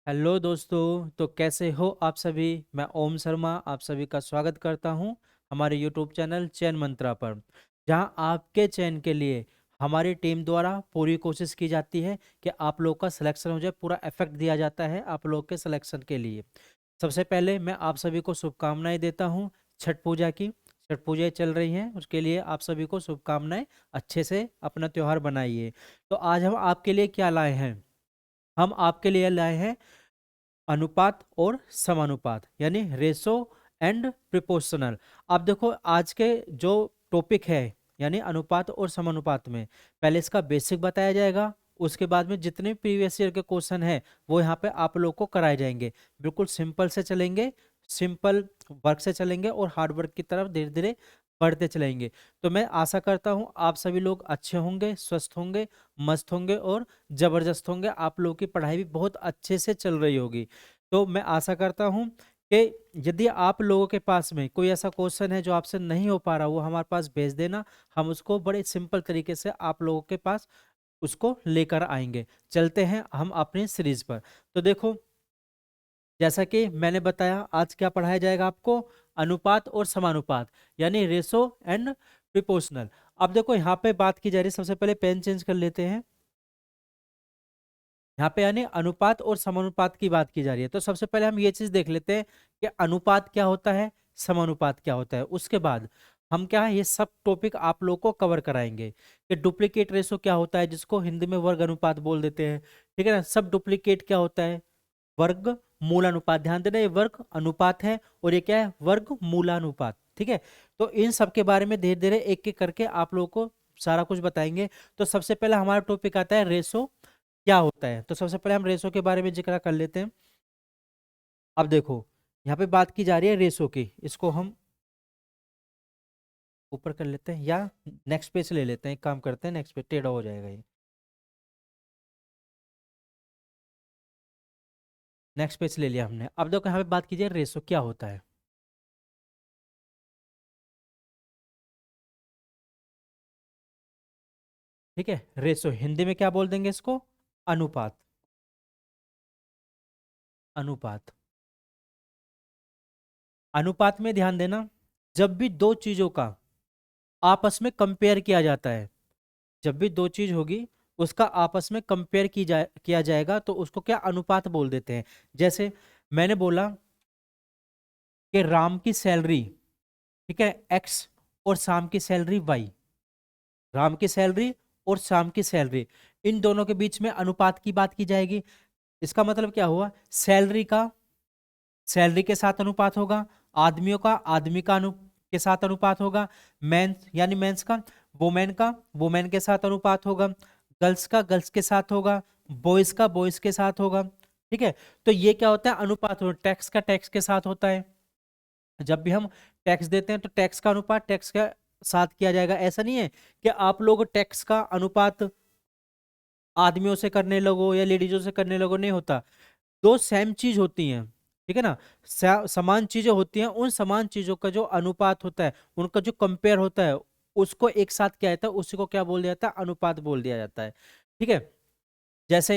Hello दोस्तों, तो कैसे हो आप सभी। मैं ओम शर्मा आप सभी का स्वागत करता हूं हमारे यूट्यूब चैनल चयन मंत्रा पर, जहां आपके चयन के लिए हमारी टीम द्वारा पूरी कोशिश की जाती है कि आप लोग का सिलेक्शन हो जाए। पूरा इफेक्ट दिया जाता है आप लोग के सिलेक्शन के लिए। सबसे पहले मैं आप सभी को शुभकामनाएं देता हूं छठ पूजा की। छठ पूजा चल रही हैं, उसके लिए आप सभी को शुभकामनाएं। अच्छे से अपना त्योहार बनाइए। तो आज हम आपके लिए क्या लाए हैं। हम आपके लिए लाए हैं अनुपात और समानुपात, यानी रेशो एंड प्रिपोर्शनल। अब देखो, आज के जो टॉपिक है यानी अनुपात और समानुपात में पहले इसका बेसिक बताया जाएगा। उसके बाद में जितने प्रीवियस ईयर के क्वेश्चन हैं वो यहाँ पे आप लोग को कराए जाएंगे। बिल्कुल सिंपल से चलेंगे, सिंपल वर्क से चलेंगे और हार्ड वर्क की तरफ धीरे धीरे बढ़ते चलेंगे। तो मैं आशा करता हूँ आप सभी लोग अच्छे होंगे, स्वस्थ होंगे, मस्त होंगे और जबरदस्त होंगे। आप लोगों की पढ़ाई भी बहुत अच्छे से चल रही होगी। तो मैं आशा करता हूँ कि यदि आप लोगों के पास में कोई ऐसा क्वेश्चन है जो आपसे नहीं हो पा रहा, वो हमारे पास भेज देना। हम उसको बड़े सिंपल तरीके से आप लोगों के पास उसको लेकर आएंगे। चलते हैं हम अपनी सीरीज पर। तो देखो, जैसा कि मैंने बताया, आज क्या पढ़ाया जाएगा आपको, अनुपात और समानुपात, यानी रेशो एंड प्रिपोर्शनल। अब देखो, यहाँ पे बात की जा रही है। सबसे पहले पेन चेंज कर लेते हैं। यहाँ पे यानी अनुपात और समानुपात की बात की जा रही है। तो सबसे पहले हम ये चीज देख लेते हैं कि अनुपात क्या होता है, समानुपात क्या होता है। उसके बाद हम क्या है, ये सब टॉपिक आप लोग को कवर कराएंगे कि डुप्लीकेट रेशो क्या होता है, जिसको हिंदी में वर्ग अनुपात बोल देते हैं। ठीक है ना। सब डुप्लीकेट क्या होता है, वर्ग मूलानुपात। ध्यान देना, ये वर्ग अनुपात है और ये क्या है, वर्ग मूलानुपात। ठीक है। तो इन सब के बारे में धीरे धीरे एक एक करके आप लोगों को सारा कुछ बताएंगे। तो सबसे पहला हमारा टॉपिक आता है रेशो क्या होता है। तो सबसे पहले हम रेशो के बारे में जिक्र कर लेते हैं। अब देखो, यहाँ पे बात की जा रही है रेशो की। इसको हम ऊपर कर लेते हैं या नेक्स्ट पेज ले लेते हैं। एक काम करते हैं, नेक्स्ट पेज टेढ़ा हो जाएगा ये। नेक्स्ट पेज ले लिया हमने। अब देखो, यहाँ पे बात कीजिए रेशो क्या होता है। ठीक है। रेशो हिंदी में क्या बोल देंगे इसको, अनुपात। अनुपात। अनुपात में ध्यान देना, जब भी दो चीजों का आपस में कंपेयर किया जाता है, जब भी दो चीज होगी उसका आपस में कंपेयर किया जाएगा तो उसको क्या अनुपात बोल देते हैं। जैसे मैंने बोला कि राम की सैलरी, ठीक है, एक्स, और शाम की सैलरी वाई। राम की सैलरी और शाम की सैलरी, इन दोनों के बीच में अनुपात की बात की जाएगी। इसका मतलब क्या हुआ, सैलरी का सैलरी के साथ अनुपात होगा, आदमियों का आदमी का के साथ अनुपात होगा, मैन यानी मेंस का वुमेन का वुमेन के साथ अनुपात होगा, गर्ल्स का गर्ल्स के साथ होगा, बॉयज का बॉयज के साथ होगा। ठीक है। तो ये क्या होता है, अनुपात होता है। टैक्स का टैक्स के साथ होता है। जब भी हम टैक्स देते हैं तो टैक्स का अनुपात टैक्स के साथ किया जाएगा। ऐसा नहीं है कि आप लोग टैक्स का अनुपात आदमियों से करने लगो या लेडीजों से करने लगो, नहीं होता। दो सेम चीज होती हैं, ठीक है ना। समान चीजें होती हैं, उन समान चीजों का जो अनुपात होता है, उनका जो कंपेयर होता है, उसको एक साथ क्या जाता है, उसी को क्या बोल दिया जाता है, अनुपात बोल दिया जाता है। ठीक है। जैसे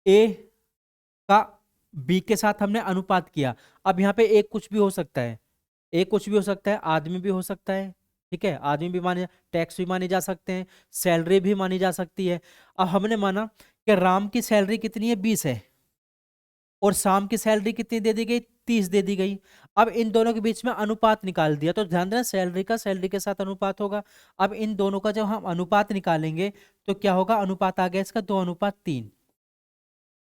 ए का बी के साथ हमने अनुपात किया। अब यहाँ पे एक कुछ भी हो सकता है, एक कुछ भी हो सकता है, आदमी भी हो सकता है। ठीक है, आदमी भी माने, टैक्स भी माने जा सकते हैं, सैलरी भी मानी जा सकती है। अब हमने माना कि राम की सैलरी कितनी है, 20 है, और शाम की सैलरी कितनी दे दी गई, 30 दे दी गई। अब इन दोनों के बीच में अनुपात निकाल दिया, तो ध्यान देना सैलरी का सैलरी के साथ अनुपात होगा। अब इन दोनों का जब हम अनुपात निकालेंगे तो क्या होगा, अनुपात आ गया इसका 2:3।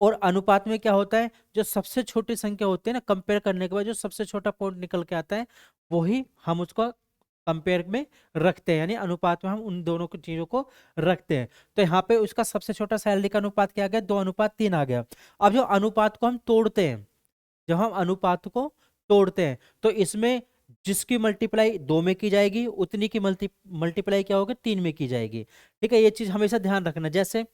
और अनुपात में क्या होता है, जो सबसे छोटी संख्या होती है ना, कंपेयर करने के बाद जो सबसे छोटा पॉइंट निकल के आता है, वही हम उसको कंपेयर में रखते हैं, यानी अनुपात में हम उन दोनों की चीजों को रखते हैं। तो यहाँ पे उसका सबसे छोटा सैलरी का अनुपात क्या आ गया, 2:3 आ गया। अब जो अनुपात को हम तोड़ते हैं, जब हम अनुपात को तोड़ते हैं तो इसमें जिसकी मल्टीप्लाई 2 में की जाएगी, उतनी की मल्टीप्लाई क्या होगी, 3 में की जाएगी। ठीक है, ये चीज हमेशा ध्यान रखना। जैसे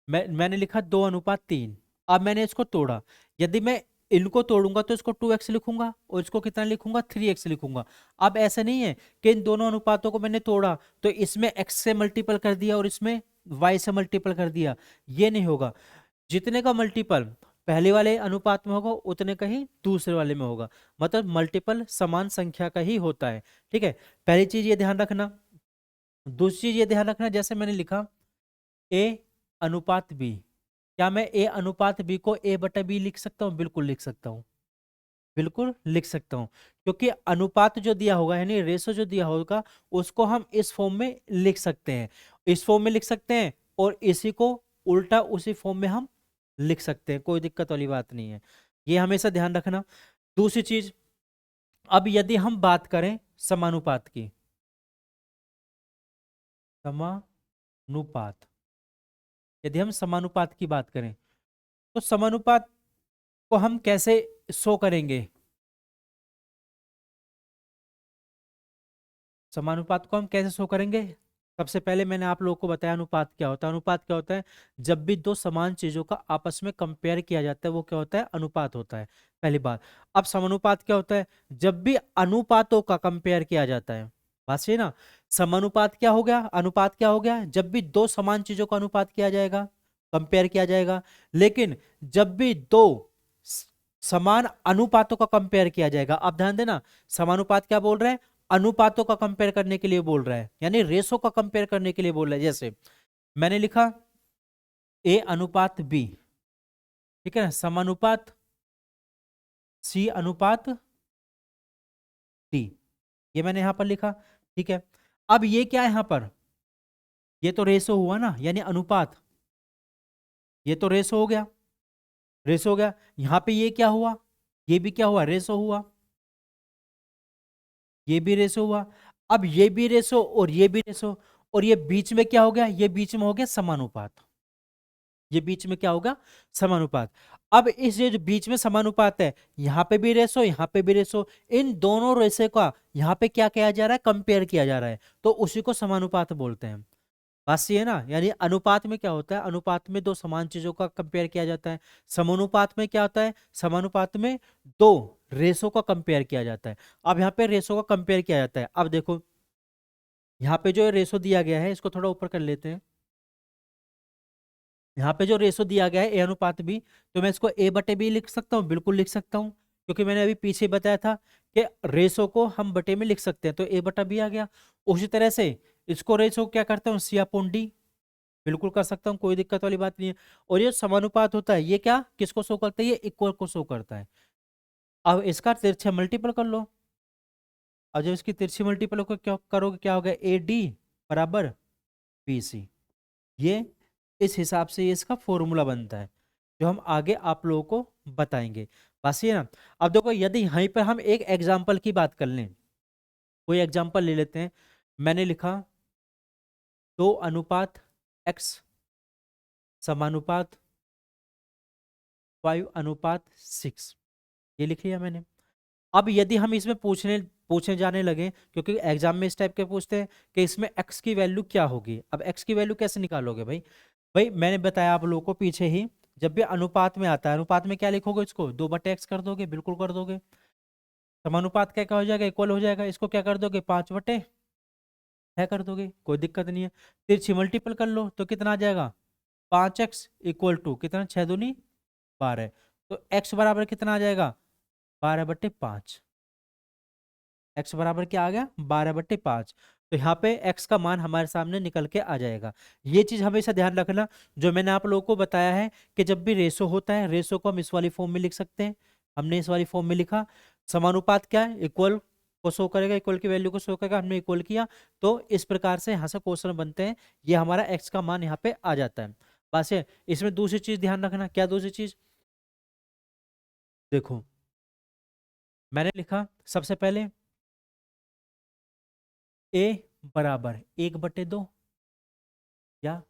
मैंने लिखा 2:3। अब मैंने इसको तोड़ा, यदि मैं इनको तोड़ूंगा तो इसको 2x लिखूंगा और इसको कितना लिखूंगा, 3x लिखूंगा। अब ऐसा नहीं है कि इन दोनों अनुपातों को मैंने तोड़ा तो इसमें x से मल्टीपल कर दिया और इसमें y से मल्टीपल कर दिया, ये नहीं होगा। जितने का मल्टीपल पहले वाले अनुपात में होगा उतने का ही दूसरे वाले में होगा, मतलब मल्टीपल समान संख्या का ही होता है। ठीक है, पहली चीज ये ध्यान रखना। दूसरी चीज ये ध्यान रखना, जैसे मैंने लिखा ए अनुपात बी, क्या मैं ए अनुपात बी को ए बटा बी लिख सकता हूँ? बिल्कुल लिख सकता हूँ, बिल्कुल लिख सकता हूँ, क्योंकि अनुपात जो दिया होगा यानी रेशो जो दिया होगा उसको हम इस फॉर्म में लिख सकते हैं, इस फॉर्म में लिख सकते हैं, और इसी को उल्टा उसी फॉर्म में हम लिख सकते हैं, कोई दिक्कत वाली बात नहीं है, ये हमेशा ध्यान रखना। दूसरी चीज, अब यदि हम बात करें समानुपात की, समानुपात, यदि हम समानुपात की बात करें तो समानुपात को हम कैसे शो करेंगे? समानुपात को हम कैसे शो करेंगे? सबसे पहले मैंने आप लोगों को बताया अनुपात क्या होता है। अनुपात क्या होता है? जब भी दो समान चीजों का आपस में कंपेयर किया जाता है वो क्या होता है? अनुपात होता है, पहली बात। अब समानुपात क्या होता है? जब भी अनुपातों का कंपेयर किया जाता है, बात सही ना। समानुपात क्या हो गया? अनुपात क्या हो गया? जब भी दो समान चीजों का अनुपात किया जाएगा, कंपेयर किया जाएगा। लेकिन जब भी दो स- समान अनुपातों का कंपेयर किया जाएगा, आप ध्यान देना, समानुपात क्या बोल रहे हैं? अनुपातों का कंपेयर करने के लिए बोल रहा है, यानी रेशो का कंपेयर करने के लिए बोल रहा है। जैसे मैंने लिखा ए अनुपात बी, ठीक है ना, समानुपात सी अनुपात डी, ये मैंने यहां पर लिखा। ठीक है, अब ये क्या है यहां पर? ये तो रेशो हुआ ना, यानी अनुपात, ये तो रेशो हो गया, रेशो हो गया। यहां पे ये क्या हुआ? ये भी क्या हुआ? रेशो हुआ, ये भी रेशो हुआ। अब ये भी रेशो और ये भी रेशो, और ये बीच में क्या हो गया? ये बीच में हो गया समानुपात, ये बीच में क्या होगा? समानुपात। अब इस ये जो बीच में समानुपात है, यहां पे भी रेशो, यहां पे भी रेशो, इन दोनों रेशे का यहां पे क्या किया जा रहा है? कंपेयर किया जा रहा है, तो उसी को समानुपात बोलते हैं। बात सही है ना। यानी अनुपात में क्या होता है? अनुपात में दो समान चीजों का कंपेयर किया जाता है। समानुपात में क्या होता है? समानुपात में दो रेशो का कंपेयर किया जाता है। अब यहाँ पे रेशो का कंपेयर किया जाता है। अब देखो यहाँ पे जो रेशो दिया गया है इसको थोड़ा ऊपर कर लेते हैं। यहाँ पे जो रेशो दिया गया है ए अनुपात बी, तो मैं इसको ए बटे बी लिख सकता हूँ, बिल्कुल लिख सकता हूँ, क्योंकि मैंने अभी पीछे बताया था कि रेशो को हम बटे में लिख सकते हैं, तो ए बटा बी आ गया। उसी तरह से इसको रेशो क्या करता हूँ? सी अपॉन डी, बिल्कुल कर सकता हूँ, कोई दिक्कत वाली बात नहीं है। और ये समानुपात होता है, ये क्या किसको शो करता है? ये इक्वल को शो करता है। अब इसका तिरछा मल्टीपल कर लो, और जब इसकी तिरछी मल्टीपल को क्या करोगे, क्या होगा? ए डी बराबर बी सी। ये इस हिसाब से ये इसका फॉर्मूला बनता है, जो हम आगे आप लोगों को बताएंगे। बस ये ना। अब देखो यदि यहीं पर हम एक एग्जाम्पल की बात कर लें, कोई एग्जाम्पल ले लेते हैं। मैंने लिखा 2:x समानुपात 5:6, ये लिख लिया मैंने। अब यदि हम इसमें पूछने जाने लगे, क्योंकि एग्जाम में इस टाइप के पूछते हैं कि इसमें x की वैल्यू क्या होगी, अब x की वैल्यू कैसे निकालोगे भाई? भाई मैंने बताया आप लोगों को पीछे ही, जब भी अनुपात में आता है, अनुपात में क्या लिखोगे? इसको 2/x कर दोगे, बिल्कुल कर दोगे। समानुपात क्या क्या हो जाएगा? इक्वल हो जाएगा। इसको क्या कर दोगे? 5/6 कर दोगे, कोई दिक्कत नहीं है। तिरछी मल्टीपल कर लो तो कितना आ जाएगा? 5x इक्वल टू कितना? 6×2 = 12, तो x बराबर कितना आ जाएगा? 12/5। x बराबर क्या आ गया? 12/5। तो यहाँ पे x का मान हमारे सामने निकल के आ जाएगा। ये चीज हमेशा ध्यान रखना, जो मैंने आप लोगों को बताया है कि जब भी रेशो होता है, रेशो को हम इस वाली फॉर्म में लिख सकते हैं, हमने इस वाली फॉर्म में लिखा। समानुपात क्या है? इक्वल को शो करेगा, इक्वल की वैल्यू को शो करेगा, हमने इक्वल किया, तो इस प्रकार से यहाँ से क्वेश्चन बनते हैं। ये हमारा x का मान यहाँ पे आ जाता है। बस है। इसमें दूसरी चीज ध्यान रखना, क्या दूसरी चीज? देखो मैंने लिखा सबसे पहले a बराबर 1/2, या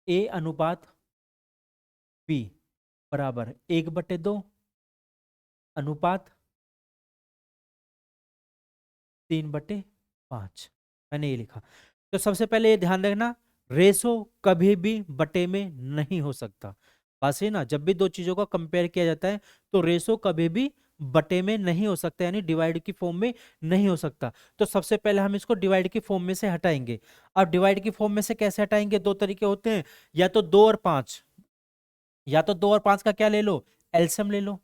a अनुपात b बराबर 1/2 अनुपात 3/5, मैंने ये लिखा। तो सबसे पहले ये ध्यान रखना, रेशो कभी भी बटे में नहीं हो सकता। बस है ना, जब भी दो चीजों का कंपेयर किया जाता है तो रेशो कभी भी बटे में नहीं हो सकता, यानी डिवाइड की फॉर्म में नहीं हो सकता। तो सबसे पहले हम इसको डिवाइड की फॉर्म में से हटाएंगे। अब डिवाइड की फॉर्म में से कैसे हटाएंगे? दो तरीके होते हैं, या तो 2 और 5, या तो 2 और 5 का क्या ले लो, एलसीएम ले लो।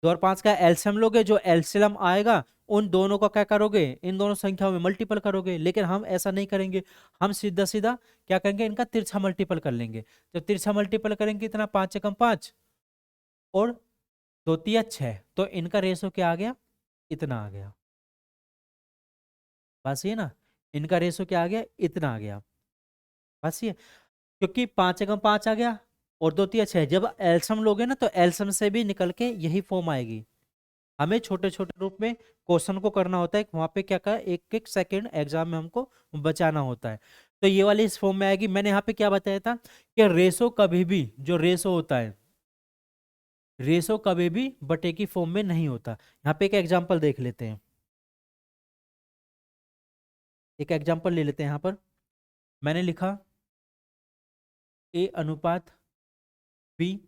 2 और 5 का एलसीएम लोगे, जो एलसीएम आएगा उन दोनों का क्या करोगे, इन दोनों संख्याओं में मल्टीपल करोगे। लेकिन हम ऐसा नहीं करेंगे, हम सीधा सीधा क्या करेंगे, इनका तिरछा मल्टीपल कर लेंगे। तो तिरछा मल्टीपल करेंगे इतना, 5 एकम 5 और 2 तिया 6, तो इनका रेशो क्या आ गया, इतना आ गया। बस ये ना, इनका रेशो क्या आ गया, इतना आ गया। बस ये, क्योंकि 5 एकम 5 आ गया और 2 तिया 6, जब एलसीएम लोगे ना तो एलसीएम से भी निकल के यही फॉर्म आएगी। हमें छोटे छोटे रूप में क्वेश्चन को करना होता है, वहां पे क्या कहा, एक एक सेकंड एग्जाम में हमको बचाना होता है। तो ये वाली इस फॉर्म में आएगी। मैंने यहाँ पे क्या बताया था कि रेशो कभी भी, जो रेशो होता है, रेशो कभी भी बटे की फॉर्म में नहीं होता। यहाँ पे एक एग्जांपल देख लेते हैं, एक एग्जांपल ले लेते हैं। यहाँ पर मैंने लिखा ए अनुपात बी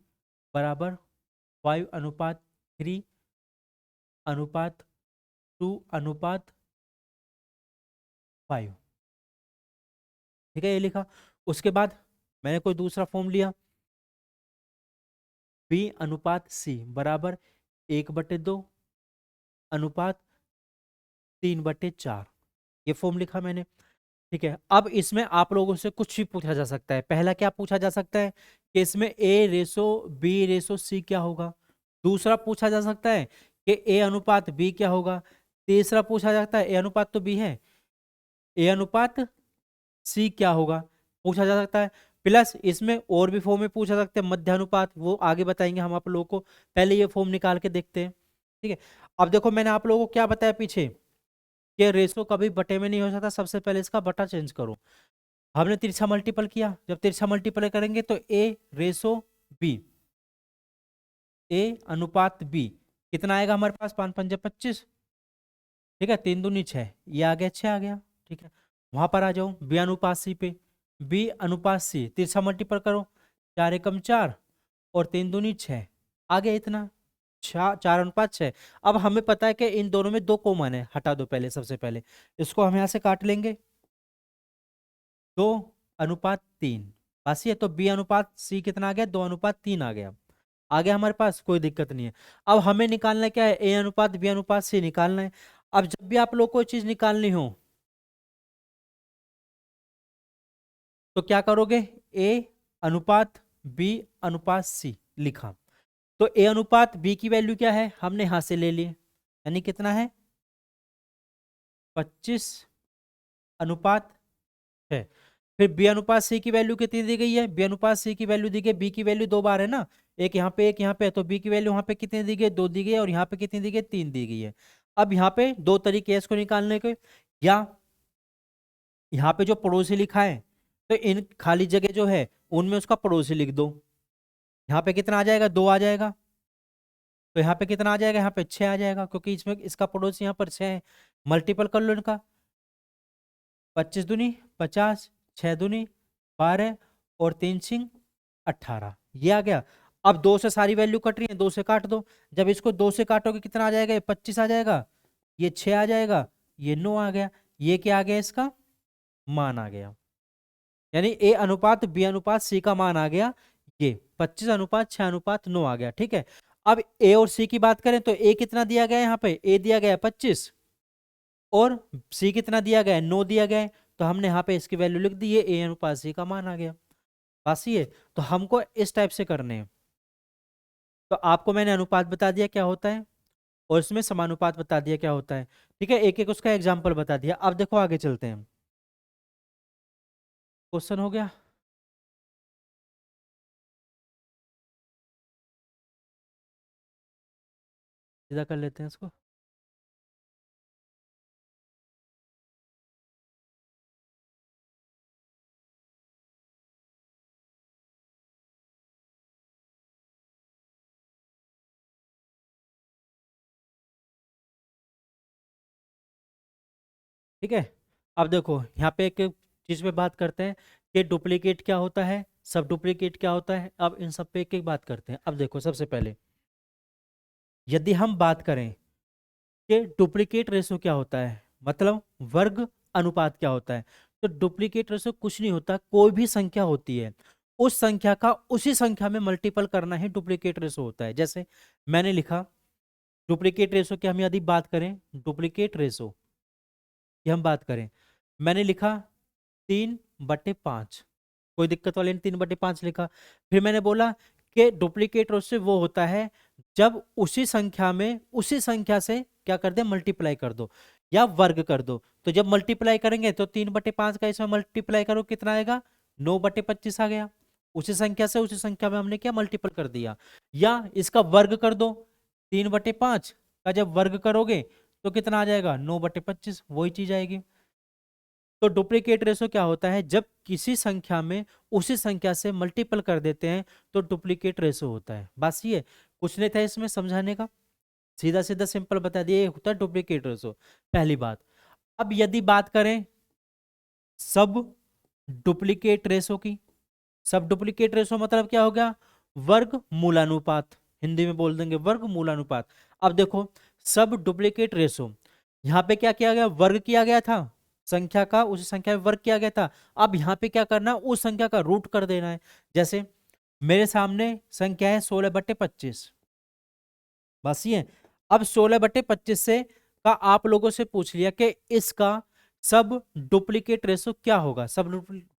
बराबर 5:3 अनुपात 2:5। ठीक है, ये लिखा। उसके बाद मैंने कोई दूसरा फॉर्म लिया, बी अनुपात सी बराबर 1/2 अनुपात 3/4। ये फॉर्म लिखा मैंने। ठीक है, अब इसमें आप लोगों से कुछ भी पूछा जा सकता है। पहला क्या पूछा जा सकता है कि इसमें ए रेसो बी रेसो सी क्या होगा। दूसरा पूछा जा सकता है कि ए अनुपात बी क्या होगा। तीसरा पूछा जाता है ए अनुपात तो बी है, ए अनुपात सी क्या होगा, पूछा जा सकता है। प्लस इसमें और भी फॉर्म में पूछा सकते हैं, मध्यानुपात, वो आगे बताएंगे हम आप लोगों को। पहले ये फॉर्म निकाल के देखते हैं। ठीक है, अब देखो मैंने आप लोगों को क्या बताया पीछे, कि रेशो कभी बटे में नहीं हो सकता, सबसे पहले इसका बटा चेंज करो। हमने तिरछा मल्टीपल किया, जब तिरछा मल्टीपल करेंगे तो ए रेशो बी, ए अनुपात बी कितना आएगा हमारे पास, 5×5 = 25। ठीक है, 3×2 = 6, ये आ गया 6 आ गया। ठीक है, वहां पर आ जाओ बी अनुपात सी पे, बी अनुपात सी तिरछा मल्टीपल करो, 4×1 = 4 और 3×2 = 6, आ गया इतना, 4:6। अब हमें पता है कि इन दोनों में 2 कॉमन है, हटा दो पहले, सबसे पहले इसको हम यहाँ से काट लेंगे, 2:3। बस ये तो बी अनुपात सी कितना आ गया, 2:3 आ गया। आ गया हमारे पास, कोई दिक्कत नहीं है। अब हमें निकालना क्या है, ए अनुपात बी अनुपात सी निकालना है। अब जब भी आप लोग को चीज निकालनी हो तो क्या करोगे, ए अनुपात बी अनुपात सी लिखा, तो ए अनुपात बी की वैल्यू क्या है, हमने यहां से ले ली, यानी कितना है, 25:6। फिर बी अनुपात सी की वैल्यू कितनी दी गई है, बी अनुपात सी की वैल्यू दी गई, बी की वैल्यू 2 बार है ना, एक यहाँ पे एक यहाँ पे, तो बी की वैल्यू यहाँ पे कितनी दी गई, 2 दी गई है, और यहाँ पे कितनी दी गई, 3 दी गई है। अब यहाँ पे 2 तरीके हैं इसको निकालने के, या यहाँ पे जो पड़ोसी लिखा है तो इन खाली जगह जो है उनमें उसका पड़ोसी लिख दो। यहाँ पे कितना आ जाएगा, 2 आ जाएगा, तो यहाँ पे कितना आ जाएगा, यहाँ पे 6 आ जाएगा, क्योंकि इसमें इसका पड़ोसी यहाँ पर 6 है। मल्टीपल कर लो इनका, 25×2 = 50, 6×2 = 12 और 3×6 = 18, ये आ गया। अब 2 से सारी वैल्यू कट रही है, 2 से काट दो। जब इसको 2 से काटोगे कितना आ जाएगा, ये 25 आ जाएगा, ये 6 आ जाएगा, ये 9 आ गया। ये क्या आ गया, इसका मान आ गया, यानी ए अनुपात बी अनुपात सी का मान आ गया, ये 25:6:9 आ गया। ठीक है, अब ए और सी की बात करें तो ए कितना दिया गया है, यहाँ पे ए दिया गया है 25 और सी कितना दिया गया है, 9 दिया गया है, तो हमने यहाँ पे इसकी वैल्यू लिख दी, ये ए अनुपात सी का मान आ गया। बस ये, तो हमको इस टाइप से करने हैं। तो आपको मैंने अनुपात बता दिया क्या होता है, और इसमें समानुपात बता दिया क्या होता है। ठीक है, एक एक उसका एग्जाम्पल बता दिया। अब देखो आगे चलते हैं, क्वेश्चन हो गया। सीधा कर लेते हैं इसको। ठीक है, अब देखो यहाँ पे एक चीज पे बात करते हैं कि डुप्लीकेट क्या होता है, सब डुप्लीकेट क्या होता है। अब इन सब पे एक एक बात करते हैं। अब देखो सबसे पहले यदि हम बात करें कि डुप्लीकेट रेशो क्या होता है, मतलब वर्ग अनुपात क्या होता है, तो डुप्लीकेट रेशो कुछ नहीं होता, कोई भी संख्या होती है उस संख्या का उसी संख्या में मल्टीपल करना ही डुप्लीकेट रेशो होता है। जैसे मैंने लिखा डुप्लीकेट रेशो की हम यदि बात करें, डुप्लीकेट रेशो की हम बात करें, मैंने लिखा 3/5, कोई दिक्कत वाली नहीं, 3/5 लिखा। फिर मैंने बोला कि डुप्लीकेट रेशो वो होता है जब उसी संख्या में उसी संख्या से क्या कर दे, मल्टीप्लाई कर दो या वर्ग कर दो। तो जब मल्टीप्लाई करेंगे तो 3/5 का इसमें मल्टीप्लाई करो कितना आएगा, 9/25 आ गया। उसी संख्या से उसी संख्या में हमने क्या मल्टीपल कर दिया। या इसका वर्ग कर दो, 3/5 का जब वर्ग करोगे तो कितना आ जाएगा, 9/25, वही चीज आएगी। तो डुप्लीकेट रेशो क्या होता है, जब किसी संख्या में उसी संख्या से मल्टीपल कर देते हैं तो डुप्लीकेट रेशो होता है। बस ये कुछ नहीं था इसमें समझाने का, सीधा सीधा सिंपल बता दिए, ये होता है डुप्लीकेट रेशो, पहली बात। अब यदि बात करें सब डुप्लीकेट रेशो की, सब डुप्लीकेट रेशो मतलब क्या हो गया, वर्ग मूलानुपात, हिंदी में बोल देंगे वर्ग मूलानुपात। अब देखो सब डुप्लीकेट रेशो, यहाँ पे क्या किया गया, वर्ग किया गया था संख्या का, उसी संख्या में वर्ग किया गया था। अब यहाँ पे क्या करना, उस संख्या का रूट कर देना है। जैसे मेरे सामने संख्या है 16/25, बस ये। अब 16/25 से का आप लोगों से पूछ लिया कि इसका सब डुप्लीकेट रेशो क्या होगा, सब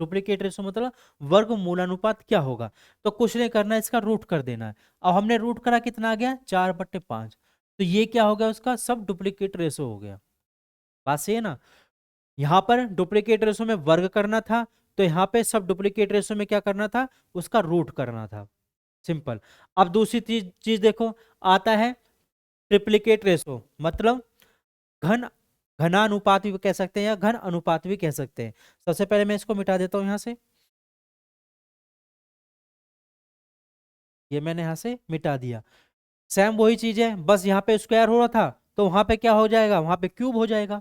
डुप्लीकेट रेशो मतलब वर्ग मूलानुपात क्या होगा। तो कुछ नहीं करना, इसका रूट कर देना है। अब हमने रूट करा, कितना आ गया, 4/5। तो ये क्या हो गया, उसका सब डुप्लीकेट रेशो हो गया। बात सही है ना। यहां पर डुप्लीकेट रेशो में वर्ग करना था, तो यहाँ पे सब डुप्लीकेट रेशो में क्या करना था, उसका रूट करना था, सिंपल। अब दूसरी चीज चीज देखो, आता है ट्रिप्लीकेट रेशो, मतलब घन घनानुपात भी कह सकते हैं या घन अनुपात भी कह सकते हैं। सबसे पहले मैं इसको मिटा देता हूं यहां से, ये मैंने यहां से मिटा दिया। सेम वही चीज है, बस यहाँ पे स्क्वायर हो रहा था तो वहां पे क्या हो जाएगा, वहां पे क्यूब हो जाएगा,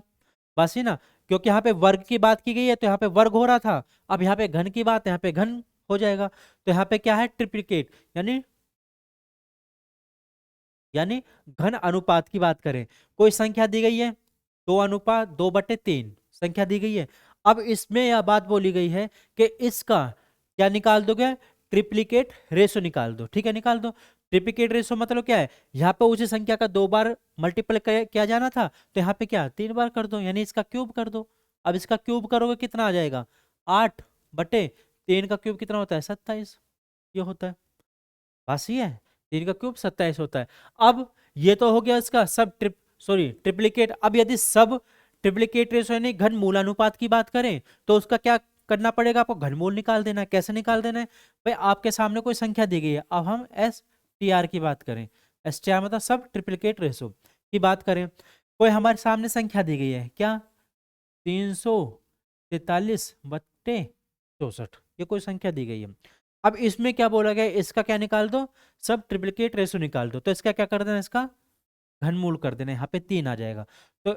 बस ही ना। क्योंकि यहाँ पे वर्ग की बात की गई है तो यहाँ पे वर्ग हो रहा था, अब यहाँ पे घन की बात है, यहाँ पे घन हो जाएगा। तो यहाँ पे क्या है, ट्रिप्लिकेट, यानी यानी घन अनुपात की बात करें, कोई संख्या दी गई है 2:2/3 संख्या दी गई है। अब इसमें यह बात बोली गई है कि इसका क्या निकाल दोगे, ट्रिप्लिकेट रेशो निकाल दो, ठीक है निकाल दो। ट्रिप्लिकेट रेशो मतलब क्या है, यहाँ पे उसी संख्या का 2 बार मल्टीपल किया जाना था, तो यहाँ पे क्या 3 बार कर दो, यानी इसका क्यूब कर दो। अब इसका क्यूब करोगे कितना आ जाएगा, 8/3 का क्यूब कितना होता है, 27, ये होता है। बस ये है, 3 का क्यूब 27 होता है। अब ये तो हो गया इसका सब ट्रिप्लिकेट। अब यदि सब ट्रिप्लिकेट रेशो यानी घन मूलानुपात की बात करें तो उसका क्या करना पड़ेगा, आपको घनमूल निकाल देना है। कैसे निकाल देना है भाई, आपके सामने कोई संख्या दी गई है, अब हम STR की बात करें, STR मतलब सब ट्रिप्लिकेट रेशो की बात करें, कोई हमारे सामने संख्या दी गई है क्या, 343/64, ये कोई संख्या दी गई है। अब इसमें क्या बोला गया, इसका क्या निकाल दो, सब ट्रिप्लिकेट रेशो निकाल दो। तो इसका क्या कर देना, इसका घनमूल कर देना, यहाँ पे 3 आ जाएगा। तो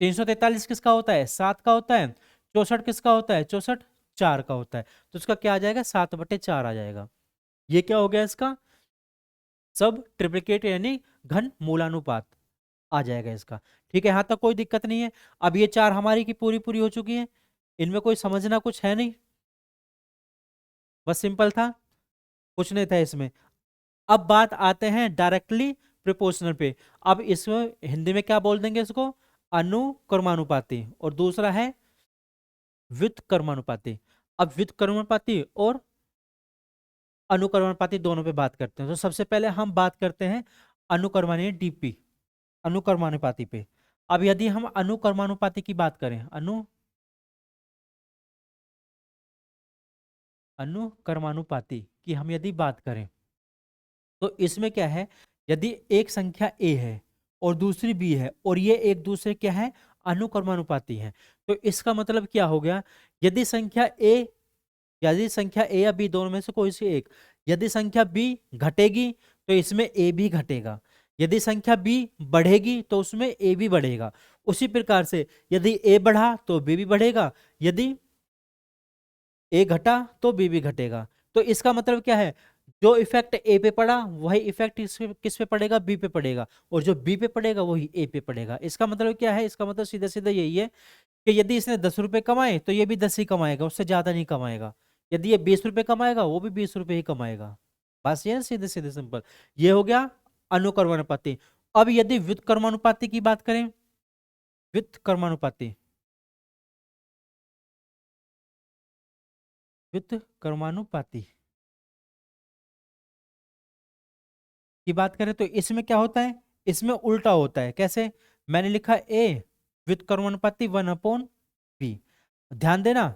343 किसका होता है, 7 का होता है। 64 किसका होता है, 64 4 का होता है। तो इसका क्या आ जाएगा, 7/4 आ जाएगा। ये क्या हो गया, इसका सब ट्रिप्लिकेट यानी घन मूलानुपात आ जाएगा इसका। ठीक है, यहाँ तक कोई दिक्कत नहीं है। अब ये 4 हमारी की पूरी पूरी हो चुकी है, इनमें कोई समझना कुछ है नहीं, बस सिंपल था, कुछ नहीं था इसमें। अब बात आते हैं डायरेक्टली प्रोपोर्शनल पे। अब इसमें हिंदी में क्या बोल देंगे इसको, अनुक्रमानुपाती, और दूसरा है व्युत्क्रमानुपाती। अब व्युत्क्रमानुपाती और अनुक्रमानुपाती दोनों पे बात करते हैं। तो सबसे पहले हम बात करते हैं अनुक्रमानी DP, अनुक्रमानुपाती पे। अब यदि हम अनुक्रमानुपाती की बात करें, अनुक्रमानुपाती की हम यदि बात करें तो इसमें क्या है, यदि एक संख्या A है और दूसरी B है और ये एक दूसरे क्या है, अनुक्रमानुपाती है, तो इसका मतलब क्या हो गया, यदि संख्या A या B दोनों में से कोई सी एक, यदि संख्या B घटेगी तो इसमें A भी घटेगा, यदि संख्या B बढ़ेगी तो उसमें A भी बढ़ेगा। उसी प्रकार से यदि A बढ़ा तो B भी बढ़ेगा, यदि A घटा तो B भी घटेगा। तो इसका मतलब क्या है, जो इफेक्ट A पे पड़ा वही इफेक्ट किस पे पड़ेगा, B पे पड़ेगा, और जो B पे पड़ेगा वही A पे पड़ेगा। इसका मतलब क्या है, इसका मतलब सीधा सीधा यही है कि यदि इसने 10 रुपए कमाए तो ये भी 10 ही कमाएगा, उससे ज्यादा नहीं कमाएगा। यदि ये 20 रुपए कमाएगा वो भी 20 रुपए ही कमाएगा। बस ये सीधे सीधे सिंपल। ये हो गया अनुकर्मानुपाती। अब यदि व्युत्क्रमानुपाती की बात करें, व्युत्क्रमानुपाती, व्युत्क्रमानुपाती की बात करें तो इसमें क्या होता है, इसमें उल्टा होता है। कैसे? मैंने लिखा ए व्युत्क्रमानुपाती 1/b। ध्यान देना,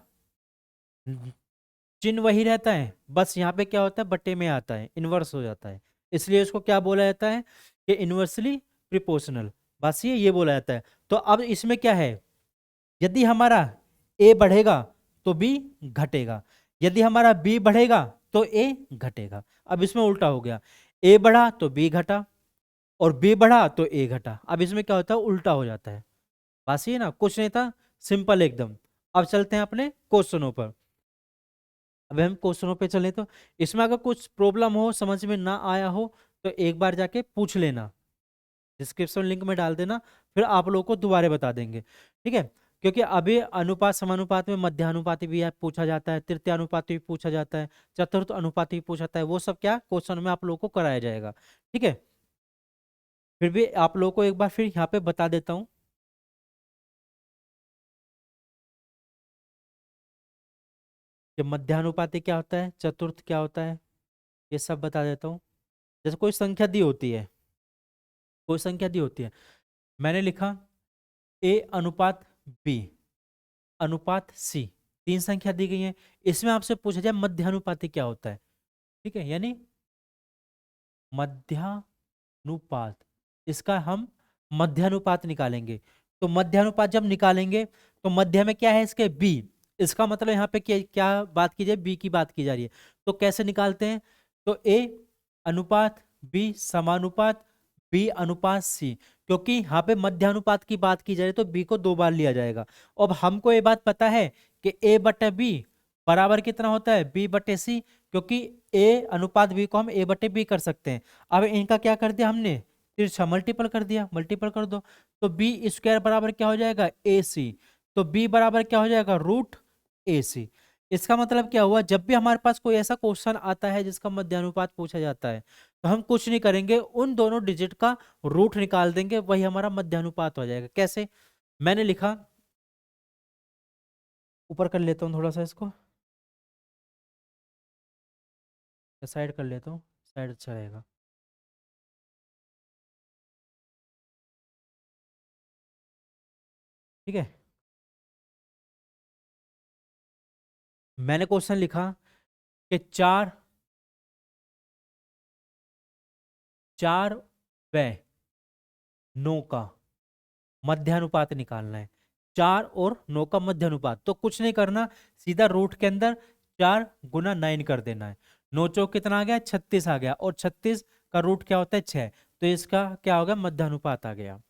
चिन्ह वही रहता है, बस यहाँ पे क्या होता है, बट्टे में आता है, इनवर्स हो जाता है। इसलिए इसको क्या बोला जाता है कि इनवर्सली प्रिपोर्शनल। बस ये बोला जाता है। तो अब इसमें क्या है, यदि हमारा ए बढ़ेगा तो बी घटेगा, यदि हमारा बी बढ़ेगा तो ए घटेगा। अब इसमें उल्टा हो गया, ए बढ़ा तो बी घटा और बी बढ़ा तो ए घटा। अब इसमें क्या होता है, उल्टा हो जाता है। बस ये ना, कुछ नहीं था, सिंपल एकदम। अब चलते हैं अपने क्वेश्चनों पर। अब हम क्वेश्चनों पे चलें तो इसमें अगर कुछ प्रॉब्लम हो, समझ में ना आया हो, तो एक बार जाके पूछ लेना, डिस्क्रिप्शन लिंक में डाल देना, फिर आप लोगों को दोबारा बता देंगे, ठीक है। क्योंकि अभी अनुपात समानुपात में मध्यानुपाती भी पूछा जाता है, तृतीय अनुपाती भी पूछा जाता है, चतुर्थ अनुपाती भी पूछा जाता है, वो सब क्या क्वेश्चन में आप लोगों को कराया जाएगा, ठीक है। फिर भी आप लोगों को एक बार फिर यहाँ पे बता देता हूँ कि मध्यानुपाती क्या होता है, चतुर्थ क्या होता है, ये सब बता देता हूँ। जैसे कोई संख्या दी होती है, कोई संख्या दी होती है, मैंने लिखा ए अनुपात बी अनुपात सी, तीन संख्या दी गई है। इसमें आपसे पूछा जाए मध्यानुपाती क्या होता है, ठीक है, यानी मध्यानुपात, इसका हम मध्यानुपात निकालेंगे। तो मध्यानुपात जब निकालेंगे तो मध्य में क्या है इसके, बी। इसका मतलब यहाँ पे क्या बात की जाए, बी की बात की जा रही है। तो कैसे निकालते हैं, तो ए अनुपात बी समानुपात बी अनुपात सी। क्योंकि यहाँ पे मध्यानुपात की बात की जा रही है तो बी को दो बार लिया जाएगा। अब हमको ये बात पता है कि ए बटे बी बराबर कितना होता है, बी बटे सी। क्योंकि ए अनुपात बी को हम ए बटे बी कर सकते हैं। अब इनका क्या कर दिया हमने, तिरछा मल्टीपल कर दिया, मल्टीपल कर दो। तो बी स्क्वायर बराबर क्या हो जाएगा, ए सी। तो बी बराबर क्या हो जाएगा, रूट ए सी। इसका मतलब क्या हुआ, जब भी हमारे पास कोई ऐसा क्वेश्चन आता है जिसका मध्यानुपात पूछा जाता है, तो हम कुछ नहीं करेंगे, उन दोनों डिजिट का रूट निकाल देंगे, वही हमारा मध्यानुपात हो जाएगा। कैसे? मैंने लिखा, ऊपर कर लेता हूँ थोड़ा सा इसको, साइड कर लेता हूँ, साइड अच्छा रहेगा, ठीक है। मैंने क्वेश्चन लिखा कि चार चार व नौ का मध्यानुपात निकालना है। 4 और 9 का मध्यानुपात, तो कुछ नहीं करना, सीधा रूट के अंदर 4 × 9 कर देना है। 9 चौक कितना आ गया, 36 आ गया, और 36 का रूट क्या होता है, 6। तो इसका क्या होगा, मध्यानुपात आ गया।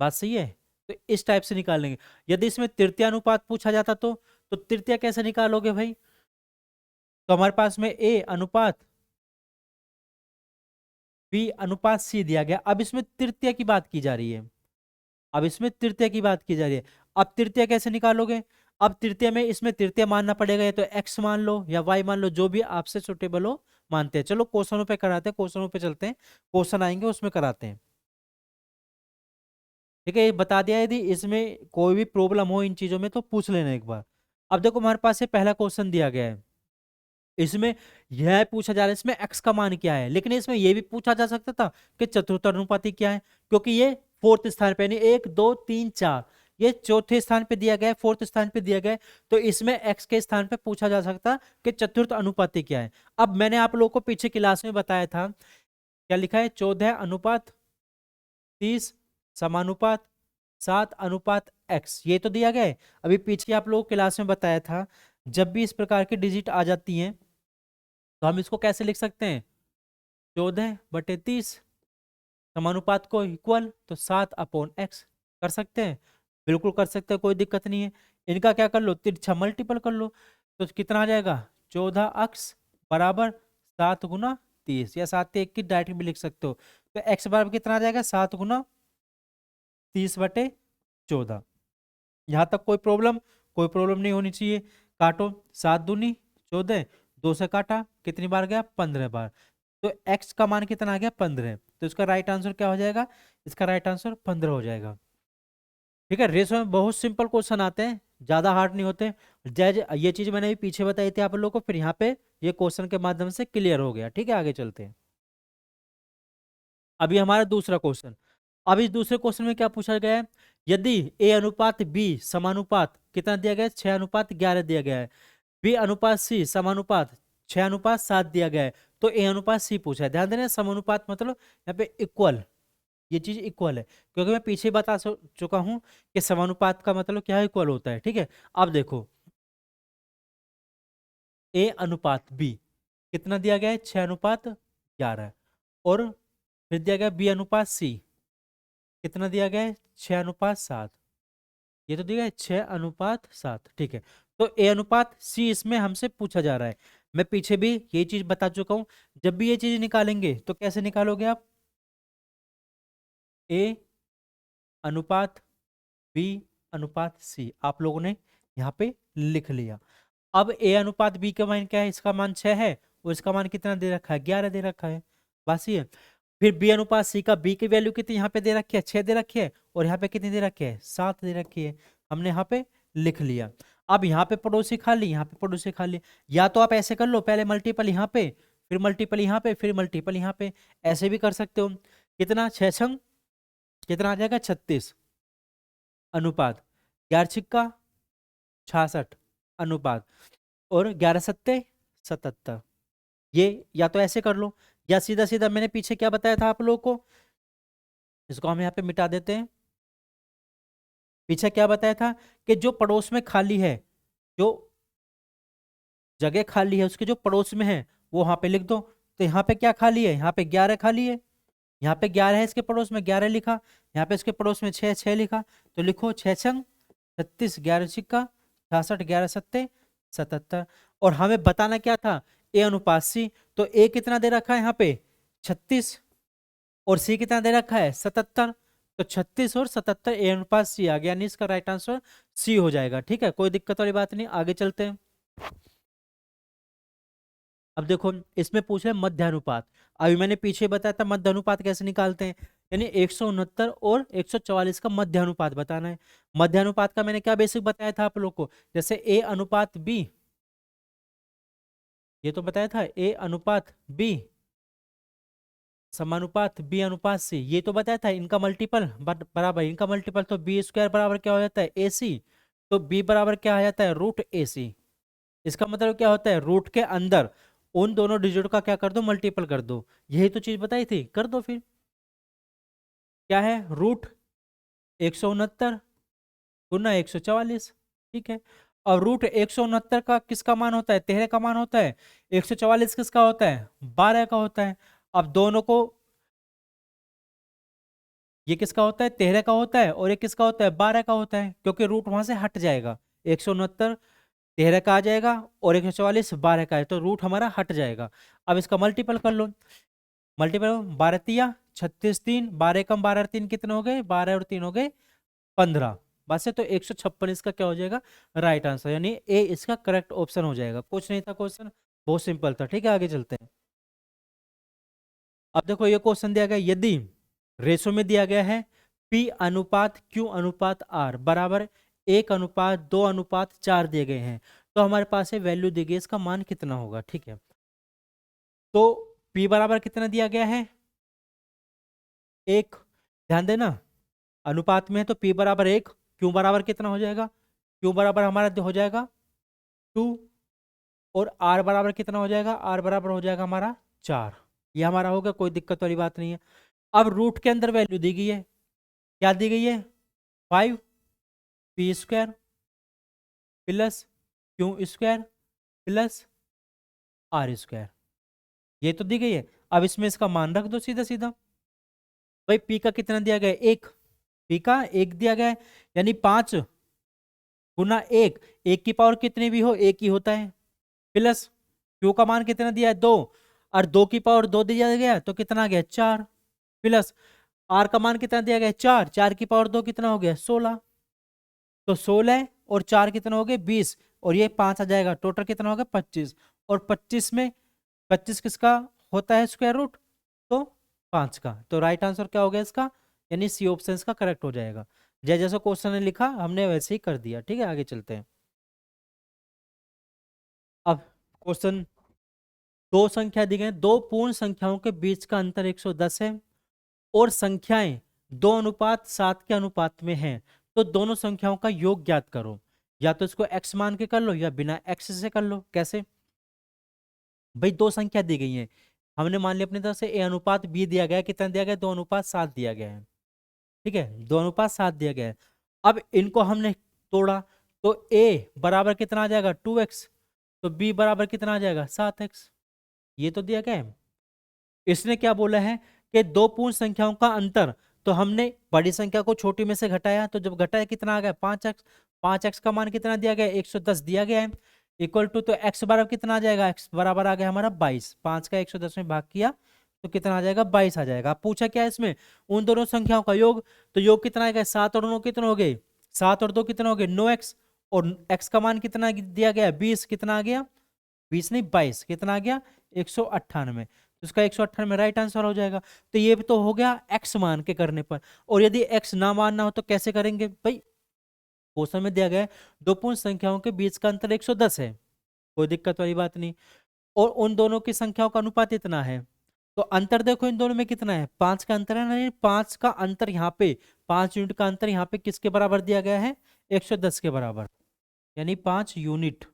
बात सही है। तो इस टाइप से निकालेंगे। यदि इसमें तृतीय अनुपात पूछा जाता तो तृतीय कैसे निकालोगे भाई, तो हमारे पास में ए अनुपात बी अनुपात सी दिया गया। अब इसमें तृतीय की बात की जा रही है, अब इसमें तृतीय की बात की जा रही है। अब तृतीय कैसे निकालोगे, अब तृतीय में इसमें तृतीय मानना पड़ेगा, या तो एक्स मान लो या वाई मान लो, जो भी आपसे सुटेबल हो मानते हैं। चलो क्वेश्चनों पे कराते हैं, क्वेश्चनों पे चलते हैं, क्वेश्चन आएंगे उसमें कराते हैं, ठीक है। ये बता दिया, यदि इसमें कोई भी प्रॉब्लम हो इन चीजों में तो पूछ लेना एक बार। अब देखो हमारे पास ये पहला क्वेश्चन दिया गया है, इसमें यह पूछा जा रहा है इसमें एक्स का मान क्या है, लेकिन इसमें यह भी पूछा जा सकता था कि चतुर्थ अनुपाती क्या है, क्योंकि ये फोर्थ स्थान पे, यानी 1 2 3 4, ये चौथे स्थान पे दिया गया है, फोर्थ स्थान पे दिया गया है। तो इसमें एक्स के स्थान पे पूछा जा सकता कि चतुर्थ अनुपाती क्या है। अब मैंने आप लोगों को पीछे क्लास में बताया था, क्या लिखा है, 14 अनुपात 30 समानुपात 7 अनुपात x, ये तो दिया गया है। अभी पीछे आप लोगों को क्लास में बताया था, जब भी इस प्रकार की डिजिट आ जाती हैं तो हम इसको कैसे लिख सकते हैं, 14/30 समानुपात को इक्वल तो 7/x कर सकते हैं, बिल्कुल कर सकते हैं, कोई दिक्कत नहीं है। इनका क्या कर लो, तिरछा मल्टीपल कर लो, तो कितना आ जाएगा, 14x बराबर 7 × 30, या 7 की डायरेक्ट भी लिख सकते हो। तो x बराबर कितना आ जाएगा, 7 × 30/14। यहाँ तक कोई प्रॉब्लम नहीं होनी चाहिए। काटो, 7 दूनी 14, 2 से काटा, कितनी बार गया, 15 बार। तो x का मान कितना आ गया, 15। तो इसका राइट आंसर क्या हो जाएगा, इसका राइट आंसर 15 हो जाएगा। ठीक है, रेशो में बहुत सिंपल क्वेश्चन आते हैं, ज्यादा हार्ड नहीं होते। ये चीज मैंने भी पीछे बताई थी आप लोगों को, फिर यहाँ पे ये क्वेश्चन के माध्यम से क्लियर हो गया। ठीक है, आगे चलते हैं। अभी हमारा दूसरा क्वेश्चन। अब इस दूसरे क्वेश्चन में क्या पूछा गया है, यदि a अनुपात b समानुपात कितना दिया गया है, 6:11 दिया गया है, b अनुपात c समानुपात 6:7 दिया गया है, तो a अनुपात c पूछा है। ध्यान देना, समानुपात मतलब यहाँ पे इक्वल, ये चीज इक्वल है, क्योंकि मैं पीछे बता चुका हूं कि समानुपात का मतलब क्या है, इक्वल होता है। ठीक है, अब देखो a अनुपात b कितना दिया गया है, 6:11, और फिर दिया गया b अनुपात c कितना दिया गया है, 6:7। ये तो दिया गया है 6:7। ठीक है, तो a अनुपात c इसमें हमसे पूछा जा रहा है। मैं पीछे भी ये चीज बता चुका हूं, जब भी ये चीज निकालेंगे तो कैसे निकालोगे आप, a अनुपात b अनुपात c आप लोगों ने यहाँ पे लिख लिया। अब a अनुपात b का मान क्या है, इसका मान 6 है, और इसका मान कितना दे रखा है, 11 दे रखा है, बस ये। फिर b अनुपात c का b की वैल्यू कितनी यहाँ पे दे रखी है, 6 दे रखी है, और यहाँ पे कितनी दे रखी है, 7 दे रखी है, हमने यहाँ पे लिख लिया। अब यहाँ पे पड़ोसी खाली, यहाँ पे पड़ोसी खाली, या तो आप ऐसे कर लो, पहले मल्टीपल यहाँ पे, फिर मल्टीपल यहाँ पे, फिर मल्टीपल यहाँ पे, ऐसे भी कर सकते हो। कितना, 6 छंग कितना आ जाएगा, 36 अनुपात 11 छिक्का 66 अनुपात, और 11 सत्ते 77। ये या तो ऐसे कर लो, या सीधा सीधा मैंने पीछे क्या बताया था आप लोगों को, इसको हम यहाँ पे मिटा देते हैं। पीछे क्या बताया था कि जो पड़ोस में खाली है, जो जगह खाली है उसके जो पड़ोस में है वो वहां पे लिख दो। तो यहाँ पे क्या खाली है, यहाँ पे 11 खाली है, यहाँ पे 11 है, इसके पड़ोस में 11 लिखा, यहाँ पे इसके पड़ोस में 6 6 लिखा, तो लिखो 6 छंग 36, 11 छिक्का 66, 11 सत्ते 77। और हमें बताना क्या था, ए अनुपात सी, तो ए कितना दे रखा है यहाँ पे, 36, और सी कितना दे रखा है, 77। तो 36 और 77 ए अनुपात सी आ गया, यानी इसका राइट आंसर सी हो जाएगा। ठीक है, कोई दिक्कत वाली बात नहीं, आगे चलते हैं। अब देखो, इसमें पूछ रहे मध्यानुपात। अभी मैंने पीछे बताया था मध्यानुपात कैसे निकालते हैं, यानी 169 और 144 का मध्यानुपात बताना है। मध्यानुपात का मैंने क्या बेसिक बताया था आप लोग को, जैसे ए अनुपात बी, ये तो बताया था, ए अनुपात बी समानुपात बी अनुपात सी, ये तो बताया था। इनका मल्टीपल बराबर, इनका मल्टीपल तो बी स्क्वायर बराबर क्या हो जाता है, ए सी। तो बी बराबर क्या आ जाता है, रूट ए सी। इसका मतलब क्या होता है, रूट के अंदर उन दोनों डिजिट का क्या कर दो, मल्टीपल कर दो। यही तो चीज बताई थी, कर दो फिर। क्या है, रूट 169 गुना 144। ठीक है, और रूट 169 का किसका मान होता है, 13 का मान होता है। 144 किसका होता है, 12 का होता है। अब दोनों को, ये किसका होता है, 13 का होता है, और ये किसका होता है, 12 का होता है, क्योंकि रूट वहां से हट जाएगा। 169 13 का आ जाएगा, और 144 12 का है, तो रूट हमारा हट जाएगा। अब इसका मल्टीपल कर लो, मल्टीपल 12 तिया 36, 3 12 कम 12 और 3 कितने हो गए, 12 और 3 हो गए 15। बस है, तो 156 इसका क्या हो जाएगा, राइट आंसर, यानी ए इसका करेक्ट ऑप्शन हो जाएगा। कुछ नहीं था क्वेश्चन, बहुत सिंपल था। ठीक है, आगे चलते हैं। अब देखो ये क्वेश्चन दिया गया, यदि रेशो में दिया गया है P अनुपात Q अनुपात R बराबर 1:2:4 दिए गए हैं, तो हमारे पास है वैल्यू दी गई, इसका मान कितना होगा। ठीक है, तो P बराबर कितना दिया गया है, 1। ध्यान देना, अनुपात में है तो P बराबर 1, Q बराबर कितना हो जाएगा, Q बराबर हमारा हो जाएगा 2, और R बराबर कितना हो जाएगा, R बराबर हो जाएगा हमारा 4। ये हमारा होगा, कोई दिक्कत वाली बात नहीं है। अब रूट के अंदर वैल्यू दी गई है, क्या दी गई है, 5 P square plus Q square plus R square, ये तो दी गई है। अब इसमें इसका मान रख दो सीधा सीधा। भाई पी का कितना दिया गया है, 1, पी का 1 दिया गया है, यानी 5 गुना 1, 1 की पावर कितनी भी हो एक ही होता है, प्लस क्यू का मान कितना दिया है, 2, और 2 की पावर 2 दिया गया तो कितना आ गया, 4, प्लस आर का मान कितना दिया गया, 4, 4 की पावर 2 कितना हो गया, 16। तो 16 और 4 कितना हो गए, 20, और ये 5 आ जाएगा, टोटल कितना होगा 25। और 25 में 25 किसका होता है स्क्वायर रूट, तो 5 का। तो राइट आंसर क्या हो गया इसका, यानी सी ऑप्शन इसका करेक्ट हो जाएगा। जैसा क्वेश्चन ने लिखा हमने वैसे ही कर दिया। ठीक है, आगे चलते हैं। अब क्वेश्चन, दो संख्या दी गई, दो पूर्ण संख्याओं के बीच का अंतर 110 है और संख्याएं 2:7 के अनुपात में हैं, तो दोनों संख्याओं का योग ज्ञात करो। या तो इसको x मान के कर लो या बिना x से कर लो। कैसे भाई, दो संख्या दी गई है, हमने मान लिया अपनी तरफ से a अनुपात b दिया गया है, कितना दिया गया है 2:7 दिया गया है। ठीक है, 2:7 दिया गया है। अब इनको हमने तोड़ा तो a बराबर कितना आ जाएगा 2x, तो b बराबर कितना आ जाएगा 7x। ये तो दिया गया है। इसने क्या बोला है कि दो पूर्ण संख्याओं का अंतर, तो हमने बड़ी संख्या को छोटी में से घटाया, तो जब घटाया कितना आ गया 5x। 5x का मान कितना दिया गया है 110 दिया गया है, इक्वल टू, तो x बराबर कितना आ जाएगा, x बराबर आ गया हमारा 22। 5 का 110 में भाग किया तो कितना आ जाएगा 22 आ जाएगा। अब पूछा क्या है इसमें, उन दोनों संख्याओं का योग, तो योग कितना आएगा 7 और 9 कितने हो गए, 7 और 2 कितने हो गए 9x, और x का मान कितना दिया गया 20, कितना आ गया 20 नहीं 22, कितना आ गया 198। तो इसका 198 राइट आंसर हो जाएगा। तो ये भी तो हो गया x मान के करने पर। और यदि x ना मानना हो तो कैसे करेंगे भाई, क्वेश्चन में दिया गया है दो पूर्ण संख्याओं के बीच का अंतर 110 है, कोई दिक्कत वाली बात नहीं, और उन दोनों की संख्याओं का अनुपात इतना है। तो अंतर देखो इन दोनों में कितना है, 5 का अंतर है ना, 5 का अंतर यहाँ पे, 5 यूनिट का अंतर यहाँ पे किसके बराबर दिया गया है 110 के बराबर, यानी 5 यूनिट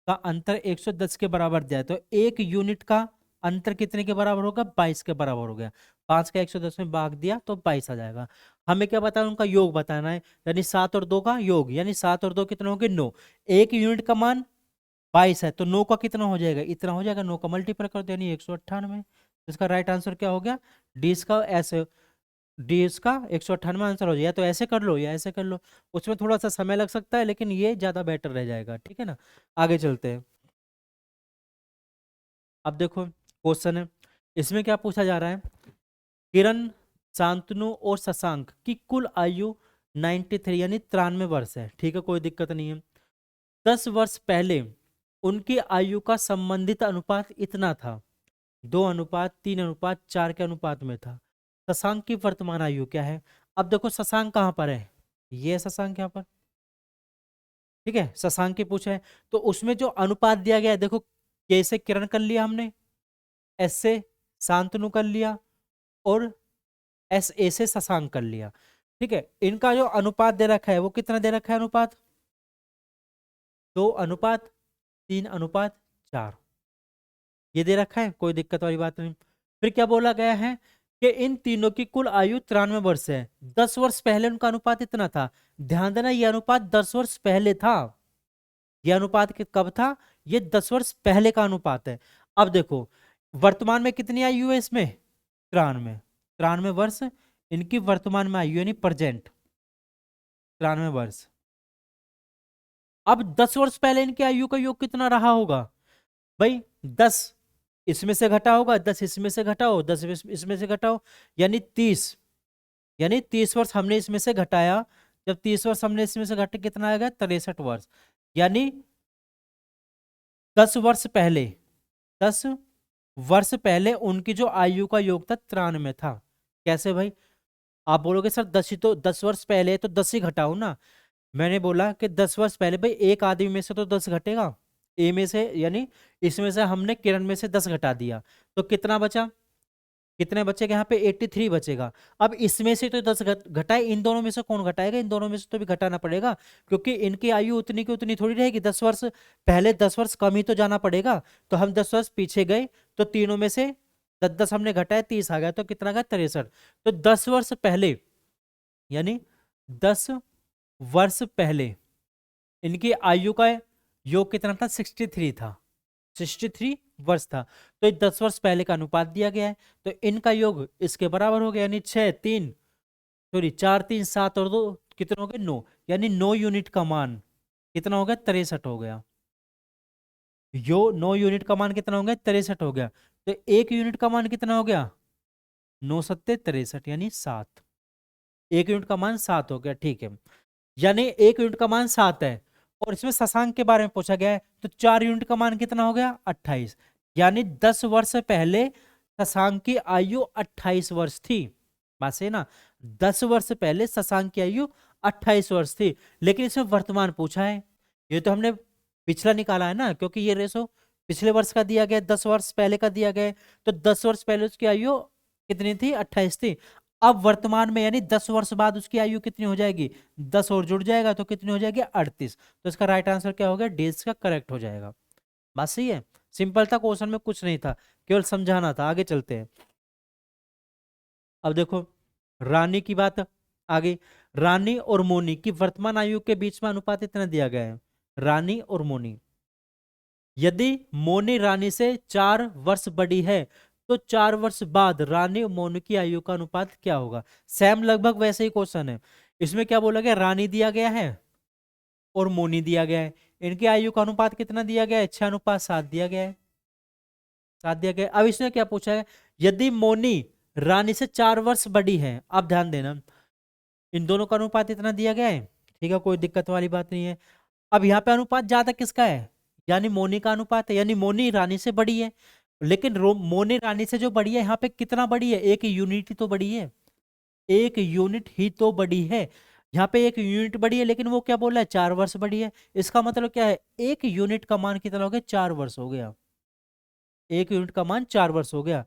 का अंतर 110 के बराबर दिया है। तो एक यूनिट का अंतर कितने के बराबर होगा 22 के बराबर हो गया। 5 का 110 में भाग दिया तो 22 आ जाएगा। हमें क्या बताना, उनका योग बताना है, यानी 7 और 2 का योग, यानी 7 और 2 कितना हो गए 9। एक यूनिट का मान 22 है, तो 9 का कितना हो जाएगा, इतना हो जाएगा, 9 का मल्टीपल कर दो यानी 198। इसका राइट आंसर क्या हो गया, डी इसका ऐसे, डी इसका 198 आंसर हो जाए। या तो ऐसे कर लो या ऐसे कर लो, उसमें थोड़ा सा समय लग सकता है लेकिन ये ज्यादा बेटर रह जाएगा। ठीक है ना, आगे चलते हैं। अब देखो क्वेश्चन है, इसमें क्या पूछा जा रहा है, किरण, शांतनु और शशांक की कुल आयु 93 यानी 93 वर्ष है। ठीक है, कोई दिक्कत नहीं है। 10 वर्ष पहले उनकी आयु का संबंधित अनुपात इतना था, 2:3:4 के अनुपात में था। शशांक की वर्तमान आयु क्या है। अब देखो शशांक कहाँ पर है, ये है शशांक यहाँ पर। ठीक है, शशांक की पूछा है, तो उसमें जो अनुपात दिया गया है देखो, कैसे किरण कर लिया हमने, एस से शांतनु कर लिया, और एस ए से शशांक कर लिया। ठीक है, इनका जो अनुपात दे रखा है वो कितना दे रखा है अनुपात, 2:3:4 ये दे रखा है, कोई दिक्कत वाली बात नहीं। फिर क्या बोला गया है कि इन तीनों की कुल आयु 93 वर्ष है। 10 वर्ष पहले उनका अनुपात इतना था। ध्यान देना, ये अनुपात 10 वर्ष पहले था। ये अनुपात कब था, ये 10 वर्ष पहले का अनुपात है। अब देखो वर्तमान में कितनी आयु है इसमें 93, 93 वर्ष इनकी वर्तमान में आयु यानी प्रेजेंट 93 वर्ष। अब 10 वर्ष पहले इनकी आयु का योग कितना रहा होगा भाई, 10 इसमें से घटा होगा, 10 इसमें से घटाओ, 10 इसमें से घटाओ, यानी 30, यानी 30 वर्ष हमने इसमें से घटाया। जब 30 वर्ष हमने इसमें से घटे कितना आएगा 63 वर्ष, यानी 10 वर्ष पहले, 10 वर्ष पहले उनकी जो आयु का योग था 93 था। कैसे भाई, आप बोलोगे सर 10 ही तो 10 वर्ष पहले है तो 10 ही घटाओ ना। मैंने बोला कि 10 वर्ष पहले भाई एक आदमी में से तो 10 घटेगा, ए में से, यानी इसमें से हमने किरण में से 10 घटा दिया तो कितना बचा, कितने बचेगा यहाँ पे 83 बचेगा। अब इसमें से तो 10 घटाए, इन दोनों में से कौन घटाएगा, इन दोनों में से तो भी घटाना पड़ेगा, क्योंकि इनकी आयु उतनी की उतनी थोड़ी रहेगी। 10 वर्ष पहले 10 वर्ष कम ही तो जाना पड़ेगा। तो हम 10 वर्ष पीछे गए तो तीनों में से 10 हमने घटाया 30 आ गया, तो कितना गया 63। तो 10 वर्ष पहले, यानी 10 वर्ष पहले इनकी आयु का योग कितना था 63 था, 63 वर्ष था। तो ये 10 वर्ष पहले का अनुपात दिया गया है, तो इनका योग इसके बराबर हो गया, यानी 4 3 7 और 2 कितने हो गए 9, यानी 9 यूनिट का मान कितना हो गया 63 हो गया। 9 यूनिट का मान कितना हो गया 63 हो गया। तो 1 यूनिट का मान कितना हो गया 9 सत्ते 63 यानी 7, 1 यूनिट का मान 7 हो गया। ठीक है, यानी 1 यूनिट का मान 7 है और इसमें शशांक के बारे में पूछा गया है, तो 4 यूनिट का मान कितना हो गया? 28। यानी 10 वर्ष पहले शशांक की आयु 28 वर्ष थी। बात सही ना? 10 वर्ष पहले शशांक की आयु 28 वर्ष थी, लेकिन इसमें वर्तमान पूछा है। ये तो हमने पिछला निकाला है ना, क्योंकि ये रेशो पिछले वर्ष का दिया गया, 10 वर्ष पहले का दिया गया है, तो 10 वर्ष पहले उसकी आयु कितनी थी? 28 थी। अब वर्तमान में यानी 10 वर्ष बाद उसकी आयु कितनी हो जाएगी? 10 और जुड़ जाएगा तो कितनी हो जाएगी? 38। तो इसका राइट आंसर क्या हो गया? डी इसका करेक्ट हो जाएगा। बात सही है, सिंपल था, क्वेश्चन में कुछ नहीं था, केवल समझाना था। आगे चलते हैं। अब देखो रानी की बात आगे। रानी और मोनी की वर्तमान आयु के बीच में अनुपात इतना दिया गया है, रानी और मोनी। यदि मोनी रानी से 4 वर्ष बड़ी है तो 4 वर्ष बाद रानी और मोनी की आयु का अनुपात क्या होगा? सेम लगभग वैसे ही क्वेश्चन है। इसमें क्या बोला गया? रानी दिया गया है और मोनी दिया गया है, इनकी आयु का अनुपात कितना दिया गया है? 6:7 दिया गया है, 7 दिया गया है। अब इसने क्या पूछा है? यदि मोनी रानी से 4 वर्ष बड़ी है, अब ध्यान देना, इन दोनों का अनुपात इतना दिया गया है, ठीक है, कोई दिक्कत वाली बात नहीं है। अब यहाँ पे अनुपात ज्यादा किसका है? यानी मोनी का अनुपात है, यानी मोनी रानी से बड़ी है। लेकिन मोनी रानी से जो बड़ी है, यहाँ पे कितना बड़ी है? 1 यूनिट ही तो बड़ी है, 1 यूनिट ही तो बड़ी है। यहाँ पे 1 यूनिट बड़ी है, लेकिन वो क्या बोल रहा है? 4 वर्ष बड़ी है। इसका मतलब क्या है? 1 यूनिट का मान कितना हो गया? 4 वर्ष हो गया। 1 यूनिट का मान 4 वर्ष हो गया।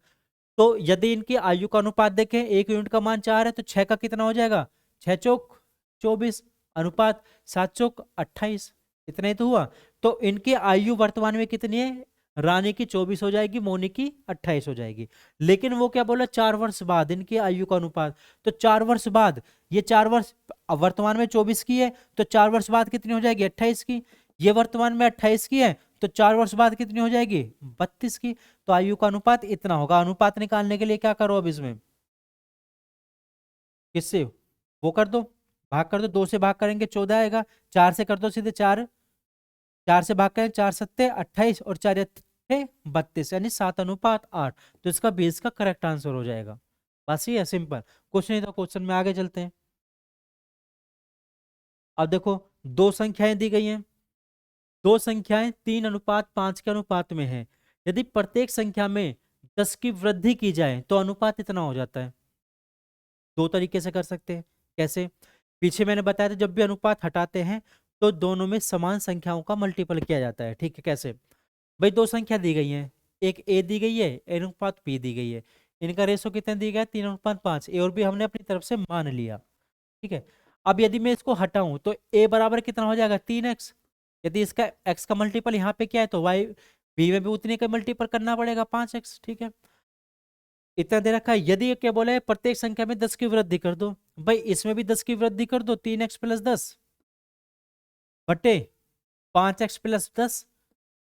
तो यदि इनकी आयु का अनुपात देखें, 1 यूनिट का मान 4 है, तो 6 का कितना हो जाएगा? 6 चौक 24, अनुपात 7 चौक 28, इतना ही तो हुआ। तो इनकी आयु वर्तमान में कितनी है? रानी की 24 हो जाएगी, मोनी की 28 हो जाएगी। लेकिन वो क्या बोला? 4 वर्ष बाद इनकी आयु का अनुपात। तो 4 वर्ष बाद, ये 4 वर्ष वर्तमान में 24 की है, तो 4 वर्ष बाद कितनी हो जाएगी? 28 की। ये वर्तमान में 28 की है, तो 4 वर्ष बाद कितनी हो जाएगी? 32 की। तो आयु का अनुपात इतना होगा। अनुपात निकालने के लिए क्या करो अब इसमें? किससे? वो कर दो, भाग कर दो, 2 से भाग करेंगे 14 आएगा, 4 से कर दो सीधे 4, 4 से भाग करें 4 सत्ते 28 और 4 अट्ठे 32, यानी 7:8। तो इसका बेस का करेक्ट आंसर हो जाएगा। बस ये है, सिंपल। कुछ नहीं तो क्वेश्चन में आगे चलते हैं। अब देखो दो संख्याएं दी गई हैं, दो संख्याएं 3:5 के अनुपात में है। यदि प्रत्येक संख्या में 10 की वृद्धि की जाए तो अनुपात इतना हो जाता है। दो तरीके से कर सकते हैं। कैसे? पीछे मैंने बताया था, जब भी अनुपात हटाते हैं तो दोनों में समान संख्याओं का मल्टीपल किया जाता है। ठीक है, कैसे? भाई दो संख्या दी गई है, एक ए दी गई है, ए अनुपात बी दी गई है। इनका रेशो कितना दिया गया है? 3:5। ए और बी हमने अपनी तरफ से मान लिया। ठीक है। अब यदि मैं इसको हटाऊं तो ए बराबर कितना हो जाएगा? 3x। यदि इसका x का मल्टीपल यहाँ पे क्या है, तो y बी में भी उतने का मल्टीपल करना पड़ेगा, 5x। ठीक है, इतना दे रखा है। यदि ये क्या बोला है? प्रत्येक संख्या में 10 की वृद्धि कर दो। भाई इसमें भी 10 की वृद्धि कर दो, 3x + 10 बटे 5x + 10।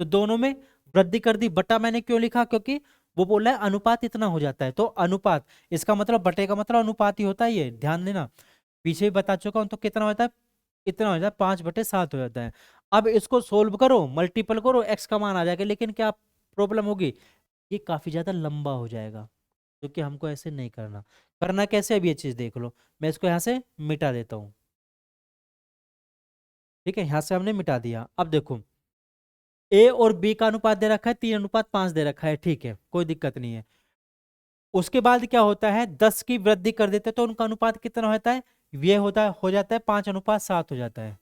तो दोनों में वृद्धि कर दी। बटा मैंने क्यों लिखा? क्योंकि वो बोला है अनुपात इतना हो जाता है, तो अनुपात, इसका मतलब बटे का मतलब अनुपात ही होता है, ये ध्यान देना। पीछे ही बता चुका हूं। तो कितना होता है? इतना हो जाता है, 5/7 हो जाता है। अब इसको सोल्व करो, मल्टीपल करो, एक्स का मान आ जाएगा। लेकिन क्या प्रॉब्लम होगी? ये काफी ज्यादा लंबा हो जाएगा, क्योंकि हमको ऐसे नहीं करना। करना कैसे? अब ये चीज देख लो। मैं इसको यहाँ से मिटा देता हूँ। ठीक है, यहाँ से हमने मिटा दिया। अब देखो ए और बी का अनुपात दे रखा है 3:5 दे रखा है। ठीक है, कोई दिक्कत नहीं है। उसके बाद क्या होता है? 10 की वृद्धि कर देते तो उनका अनुपात कितना होता है? ये होता है, हो जाता है 5:7 हो जाता है।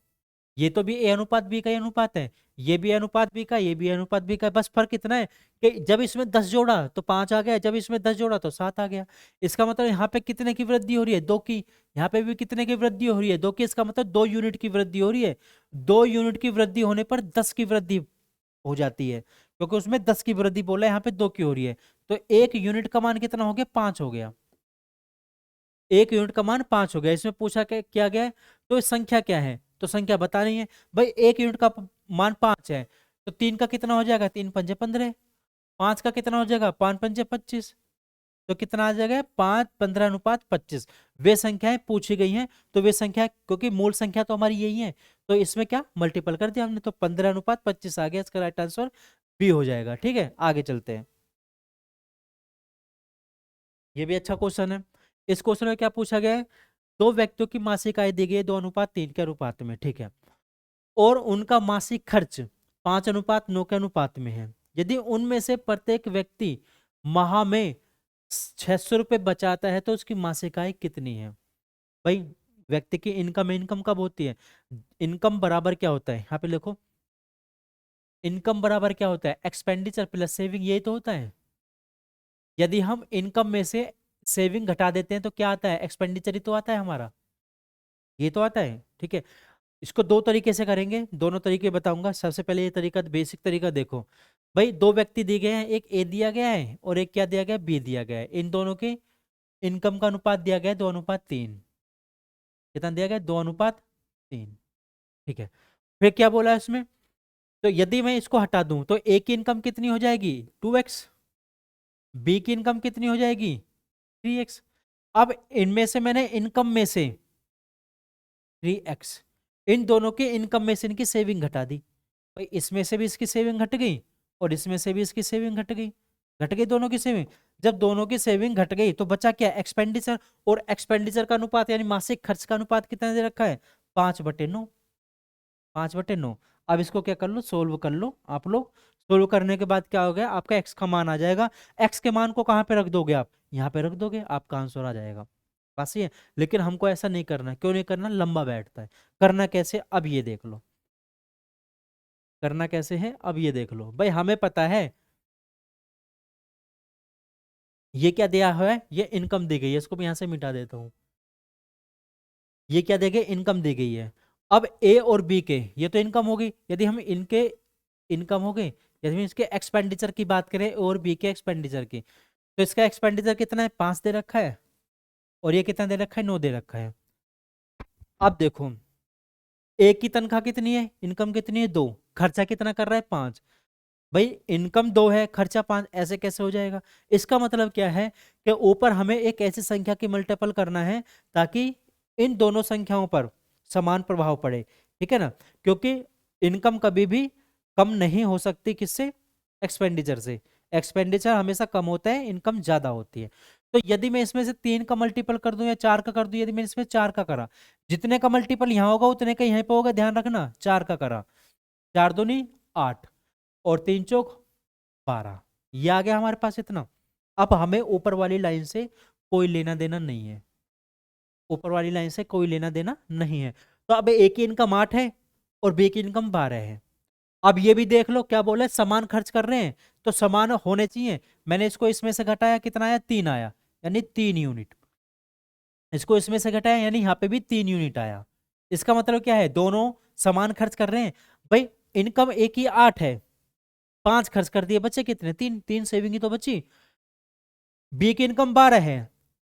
ये तो भी ए अनुपात बी का ही अनुपात है, ये भी अनुपात बी का, ये भी अनुपात बी का। बस फर्क इतना है कि जब इसमें 10 जोड़ा तो 5 आ गया, जब इसमें 10 जोड़ा तो 7 आ गया। इसका मतलब यहाँ पे कितने की वृद्धि हो रही है? 2 की। यहाँ पे भी कितने की वृद्धि हो रही है? 2 की। इसका मतलब 2 यूनिट की वृद्धि हो रही है। 2 यूनिट की वृद्धि होने पर 10 की वृद्धि हो जाती है, क्योंकि उसमें 10 की वृद्धि बोला है, यहाँ पे 2 की हो रही है। तो 1 यूनिट का मान कितना हो गया? 5 हो गया। 1 यूनिट का मान 5 हो गया। इसमें पूछा क्या गया है? तो संख्या क्या है? तो संख्या बता नहीं है भाई। 1 यूनिट का मान 5 है, तो 3 का कितना हो जाएगा? 3 पंजे 15। 5 का कितना हो जाएगा? 5 पंजे 25। तो कितना आ जाएगा? 5:15:25। वे संख्याएं पूछी गई हैं, तो वे संख्या, क्योंकि मूल संख्या तो हमारी यही है, तो इसमें क्या मल्टीपल कर दिया हमने, तो 15:25 आ गया। इसका राइट आंसर बी हो जाएगा। ठीक है, आगे चलते हैं। ये भी अच्छा क्वेश्चन है। इस क्वेश्चन में क्या पूछा गया है? दो व्यक्तियों की मासिक आय दी गई है 2:3 के अनुपात में। ठीक है, और उनका मासिक खर्च 5:9 के अनुपात में है, यदि उनमें से प्रत्येक व्यक्ति माह में 600 रुपये बचाता है तो उसकी मासिक आय कितनी है? भाई व्यक्ति की इनकम कब होती है? इनकम बराबर क्या होता है, यहाँ पे लिखो, इनकम बराबर क्या होता है? एक्सपेंडिचर प्लस सेविंग, यही तो होता है। यदि हम इनकम में से सेविंग घटा देते हैं तो क्या आता है? एक्सपेंडिचर ही तो आता है हमारा, ये तो आता है। ठीक है, इसको दो तरीके से करेंगे, दोनों तरीके बताऊंगा। सबसे पहले ये तरीका, बेसिक तरीका देखो भाई, दो व्यक्ति दिए गए हैं, एक ए दिया गया है और एक क्या दिया गया है? बी दिया गया है। इन दोनों के इनकम का अनुपात दिया गया है 2:3। कितना दिया गया है? 2:3। ठीक है, फिर क्या बोला है इसमें? तो यदि मैं इसको हटा दूं तो ए की इनकम कितनी हो जाएगी? 2x। बी की इनकम कितनी हो जाएगी? 3x। अब इनमें से मैंने इनकम में से 3x, इन दोनों के इनकम में से इनकी सेविंग घटा दी। भाई इसमें से भी इसकी सेविंग घट गई और इसमें से भी इसकी सेविंग घट गई दोनों की सेविंग। जब दोनों की सेविंग घट गई तो बचा क्या? एक्सपेंडिचर। और एक्सपेंडिचर का अनुपात यानी मासिक खर्च का अनुपात कितना दे रखा है? 5/9। 5/9। अब इसको क्या कर लो? सोल्व कर लो आप लोग। सोल्व करने के बाद क्या हो गया? आपका एक्स का मान आ जाएगा। एक्स के मान को कहाँ पे रख दोगे आप? यहाँ पे रख दोगे, आपका आंसर आ जाएगा। बस ये। लेकिन हमको ऐसा नहीं करना। क्यों नहीं करना? लंबा बैठता है। करना कैसे? अब ये देख लो, करना कैसे है अब ये देख लो। भाई हमें पता है ये क्या दिया हुआ है, ये इनकम दी गई है, इसको भी यहां से मिटा देता हूं। ये क्या दी गई? इनकम दी गई है। अब ए और बी के, ये तो इनकम हो गई, यदि हम इनके इनकम हो गई, यदि हम इसके एक्सपेंडिचर की बात करें और बी के एक्सपेंडिचर की, तो इसका एक्सपेंडिचर कितना है? 5 दे रखा है और ये कितना दे रखा है? 9 दे रखा है। अब देखो, ए की तनख्वाह कितनी है? इनकम कितनी है? 2। खर्चा कितना कर रहा है? 5। भाई इनकम 2 है, खर्चा 5, ऐसे कैसे हो जाएगा? इसका मतलब क्या है कि ऊपर हमें एक ऐसी संख्या की मल्टीपल करना है ताकि इन दोनों संख्याओं पर समान प्रभाव पड़े। ठीक है ना? क्योंकि इनकम कभी भी कम नहीं हो सकती किससे? एक्सपेंडिचर से। एक्सपेंडिचर हमेशा कम होता है, इनकम ज्यादा होती है। तो यदि मैं इसमें से 3 का मल्टीपल कर दूं या 4 का कर दूं, यदि मैंने इसमें 4 का करा, जितने का मल्टीपल यहां होगा उतने का यहीं पे होगा, ध्यान रखना। 4 का करा, 4 दूनी 8 और 3 चौक 12, ये आ गया हमारे पास इतना। अब हमें ऊपर वाली लाइन से कोई लेना देना नहीं है, ऊपर वाली लाइन से कोई लेना देना नहीं है। तो अब ए की इनकम 8 है और बी की इनकम 12 है। अब ये भी देख लो, क्या बोले? समान खर्च कर रहे हैं तो समान होने चाहिए। मैंने इसको इसमें से घटाया, कितना आया? 3 आया, यानी 3 यूनिट। इसको इसमें से घटाया यानी यहाँ पे भी 3 यूनिट आया। इसका मतलब क्या है? दोनों समान खर्च कर रहे हैं। भाई इनकम एक ही 8 है, 5 खर्च कर दिए, बचे कितने? 3। 3 सेविंग ही तो बची। बी की इनकम 12 है,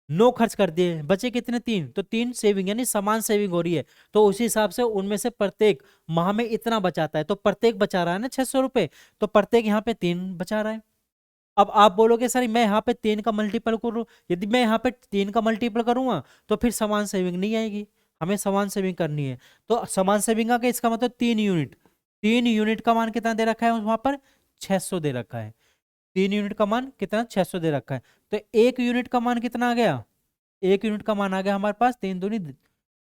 9 खर्च कर दिए, बचे कितने? 3। तो 3 सेविंग, यानी समान सेविंग हो रही है। तो उसी हिसाब से उनमें से प्रत्येक माह में इतना बचाता है, तो प्रत्येक बचा रहा है ना 600 रुपए, तो प्रत्येक यहाँ पे 3 बचा रहा है। अब आप बोलोगे सर मैं यहाँ पे 3 का मल्टीपल करूँ, यदि मैं यहाँ पे 3 का मल्टीपल करूंगा तो फिर समान सेविंग नहीं आएगी, हमें समान सेविंग करनी है। तो समान सेविंग आ गई, इसका मतलब 3 यूनिट। 3 यूनिट का मान कितना दे रखा है वहां पर? 600 दे रखा है। 3 यूनिट का मान कितना? 600 दे रखा है। तो 1 यूनिट का मान कितना आ गया? 1 यूनिट का मान आ गया हमारे पास 3 दूनी 6,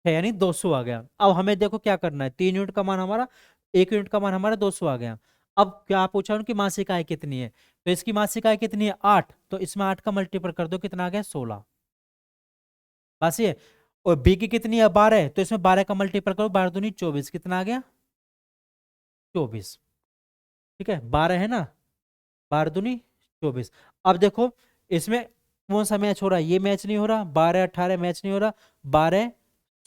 यानी 200 आ गया। अब हमें देखो क्या करना है, 3 यूनिट का मान हमारा, 1 यूनिट का मान हमारा 200 आ गया। अब क्या पूछा उनकी मासिक आय कितनी है? तो इसकी मासिक आय कितनी है? 8। तो इसमें 8 का मल्टीपल कर दो, कितना आ गया? 16। बस ये। और बी की कितनी है? 12। तो इसमें 12 का मल्टीपल करो, 12 दूनी 24, कितना आ गया? 24। ठीक है, 12 है ना, 12 दूनी 24। अब देखो इसमें कौन सा मैच हो रहा है? ये मैच नहीं हो रहा, 12 18 मैच नहीं हो रहा, 12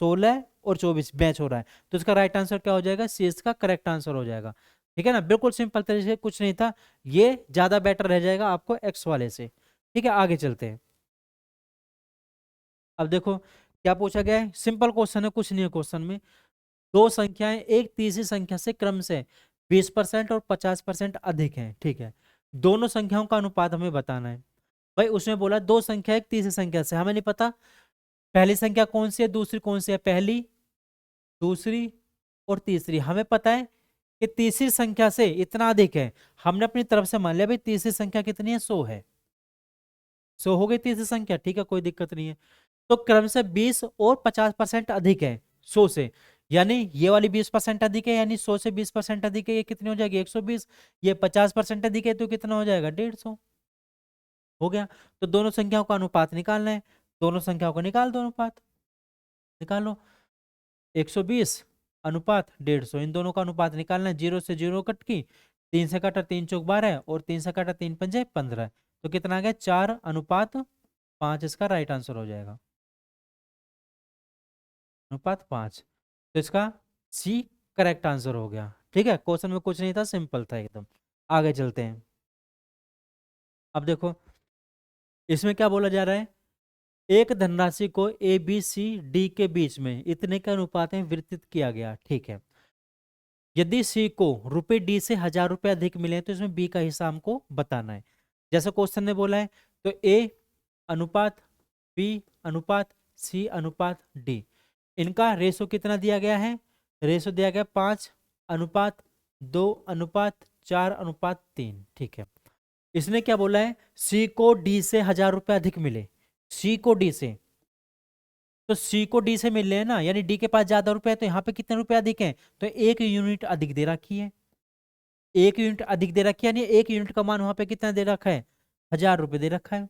16 और 24 मैच हो रहा है। तो इसका राइट आंसर क्या हो जाएगा? सी इसका करेक्ट आंसर हो जाएगा। ठीक है ना, बिल्कुल सिंपल तरीके से, कुछ नहीं था। ये ज्यादा बेटर रह जाएगा आपको एक्स वाले से। ठीक है, आगे चलते हैं। अब देखो क्या पूछा गया है, सिंपल क्वेश्चन है, कुछ नहीं है क्वेश्चन में। दो संख्याएं एक तीसरी संख्या से क्रम से 20% और 50% अधिक हैं। ठीक है, दोनों संख्याओं का अनुपात हमें बताना है। भाई उसमें बोला दो संख्या एक तीसरी संख्या से, हमें नहीं पता पहली संख्या कौन सी है दूसरी कौन सी है। पहली, दूसरी और तीसरी हमें पता है कि तीसरी संख्या से इतना अधिक है। हमने अपनी तरफ से मान लिया भाई तीसरी संख्या कितनी है? 100 है। 100 हो गई तीसरी संख्या, ठीक है, कोई दिक्कत नहीं है। तो क्रम से 20 और 50% अधिक है 100 से। यानी ये वाली 20% अधिक है, यानी 100 से 20% अधिक है, ये कितनी हो जाएगी 120। ये 50% अधिक है तो कितना हो जाएगा 150। हो गया। तो दोनों संख्याओं का अनुपात निकालना है, दोनों संख्याओं को निकाल दो, अनुपात निकालो। 120 अनुपात 150, इन दोनों का अनुपात निकालना है। 0 से 0 कट की, 3 से कटा 3 चौक 12 और 3 से कटा 3 पंजे 15, तो कितना आ गया 4:5, इसका राइट आंसर हो जाएगा, अनुपात 5। तो इसका सी करेक्ट आंसर हो गया। ठीक है, क्वेश्चन में कुछ नहीं था, सिंपल था एकदम। आगे चलते हैं। अब देखो इसमें क्या बोला जा रहा है, एक धनराशि को ए बी सी डी के बीच में इतने के अनुपात में वितरित किया गया। ठीक है, यदि सी को रुपए डी से 1000 रुपए अधिक मिले तो इसमें बी का हिस्सा हमको बताना है। जैसे क्वेश्चन ने बोला है, तो ए अनुपात बी अनुपात सी अनुपात डी, इनका रेशो कितना दिया गया है, रेशो दिया गया 5:2:4:3। ठीक है, इसने क्या बोला है, सी को डी से 1000 रुपए अधिक मिले, सी को डी से, तो सी को डी से मिल रहे हैं ना, यानी डी के पास ज्यादा रुपए है, तो यहाँ पे कितने रुपए अधिक हैं, तो 1 यूनिट अधिक दे रखी है, 1 यूनिट अधिक दे रखी है, यानी 1 यूनिट का मान वहां पे कितना दे रखा है, 1000 रुपए दे रखा है।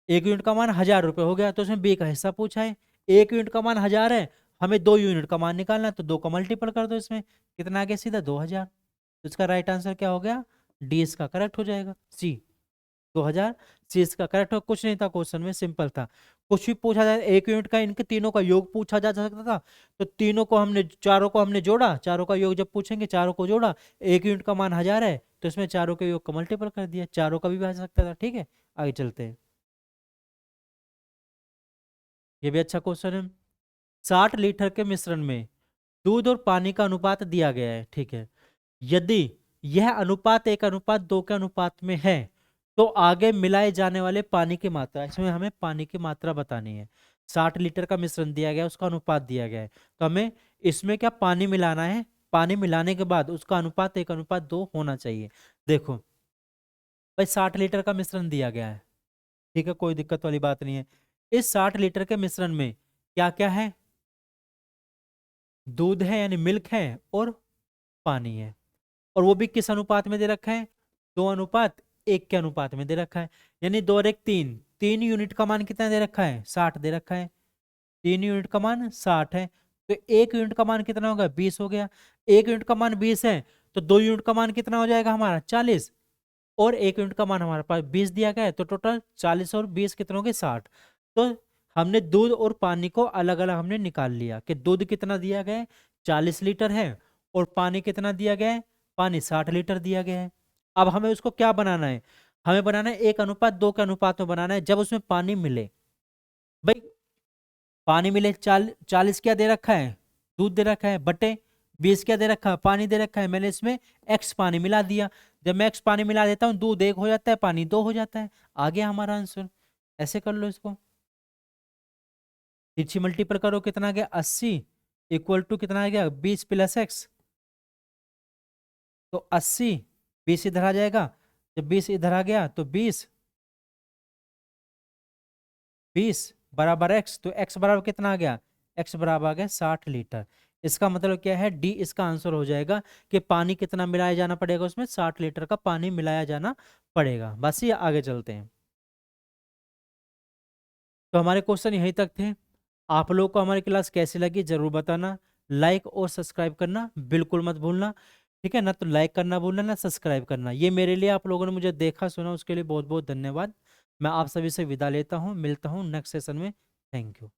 1 यूनिट का मान 1000 रुपए हो गया, तो उसमें बी का हिस्सा पूछा है। 1 यूनिट का मान 1000 है, हमें 2 यूनिट का मान निकालना है, तो 2 का मल्टीपल कर दो, इसमें कितना आ गया सीधा 2000। तो इसका राइट आंसर क्या हो गया, डी इसका करेक्ट हो जाएगा, सी 2000। सी इसका करेक्ट हो, कुछ नहीं था क्वेश्चन में, सिंपल था। कुछ भी पूछा जाए 1 यूनिट का, इनके तीनों का योग पूछा जा सकता था, तो तीनों को हमने, चारों को हमने जोड़ा, चारों का योग जब पूछेंगे चारों को जोड़ा, 1 यूनिट का मान 1000 है, तो इसमें चारों के योग का मल्टीपल कर दिया, चारों का भी आ सकता था। ठीक है, आगे चलते हैं। ये भी अच्छा क्वेश्चन है। 60 लीटर के मिश्रण में दूध और पानी का अनुपात दिया गया है। ठीक है, यदि यह अनुपात 1:2 के अनुपात में है, तो आगे मिलाए जाने वाले पानी की मात्रा, इसमें हमें पानी की मात्रा बतानी है। 60 लीटर का मिश्रण दिया गया है, उसका अनुपात दिया गया है, तो हमें इसमें क्या पानी मिलाना है, पानी मिलाने के बाद उसका अनुपात 1:2 होना चाहिए। देखो भाई 60 लीटर का मिश्रण दिया गया है, ठीक है, कोई दिक्कत वाली बात नहीं है। इस 60 लीटर के मिश्रण में क्या क्या है, दूध है यानी मिल्क है, और पानी है, और वो भी किस अनुपात में दे रखा है, 2:1 के अनुपात में दे रखा है, यानी 2 और 1 3, 3 यूनिट का मान कितना दे रखा है, 60 दे रखा है, 3 यूनिट का मान 60 है, तो 1 यूनिट का मान कितना होगा, 20 हो गया। 1 यूनिट का मान 20 है, तो 2 यूनिट का मान कितना हो जाएगा हमारा 40, और 1 यूनिट का मान हमारे पास 20 दिया गया है, तो टोटल 40 और 20 कितने हो गए 60। तो हमने दूध और पानी को अलग अलग हमने निकाल लिया, कि दूध कितना दिया गया है 40 लीटर है, और पानी कितना दिया गया है, पानी 60 लीटर दिया गया है। अब हमें उसको क्या बनाना है, हमें बनाना है 1:2 के अनुपात में बनाना है, जब उसमें पानी मिले। भाई पानी मिले, 40 क्या दे रखा है, दूध दे रखा है, बटे 20 क्या दे रखा है, पानी दे रखा है, मैंने इसमें एक्स पानी मिला दिया। जब मैं एक्स पानी मिला देता हूँ, दूध 1 हो जाता है, पानी 2 हो जाता है, आ गया हमारा आंसर। ऐसे कर लो इसको, तिरछी मल्टीपल करो, कितना आ गया 80, इक्वल टू कितना आ गया 20 + x, तो 80, 20 इधर आ जाएगा, जब 20 इधर आ गया तो 20, 20 बराबर x, तो x बराबर कितना आ गया, x बराबर आ गया 60 लीटर। इसका मतलब क्या है, डी इसका आंसर हो जाएगा, कि पानी कितना मिलाया जाना पड़ेगा, उसमें 60 लीटर का पानी मिलाया जाना पड़ेगा। बस ये आगे चलते हैं। तो हमारे क्वेश्चन यहीं तक थे। आप लोगों को हमारी क्लास कैसी लगी जरूर बताना, लाइक और सब्सक्राइब करना बिल्कुल मत भूलना। ठीक है ना, तो लाइक करना भूलना ना, सब्सक्राइब करना, ये मेरे लिए, आप लोगों ने मुझे देखा सुना उसके लिए बहुत बहुत धन्यवाद। मैं आप सभी से विदा लेता हूँ, मिलता हूँ नेक्स्ट सेशन में। Thank you.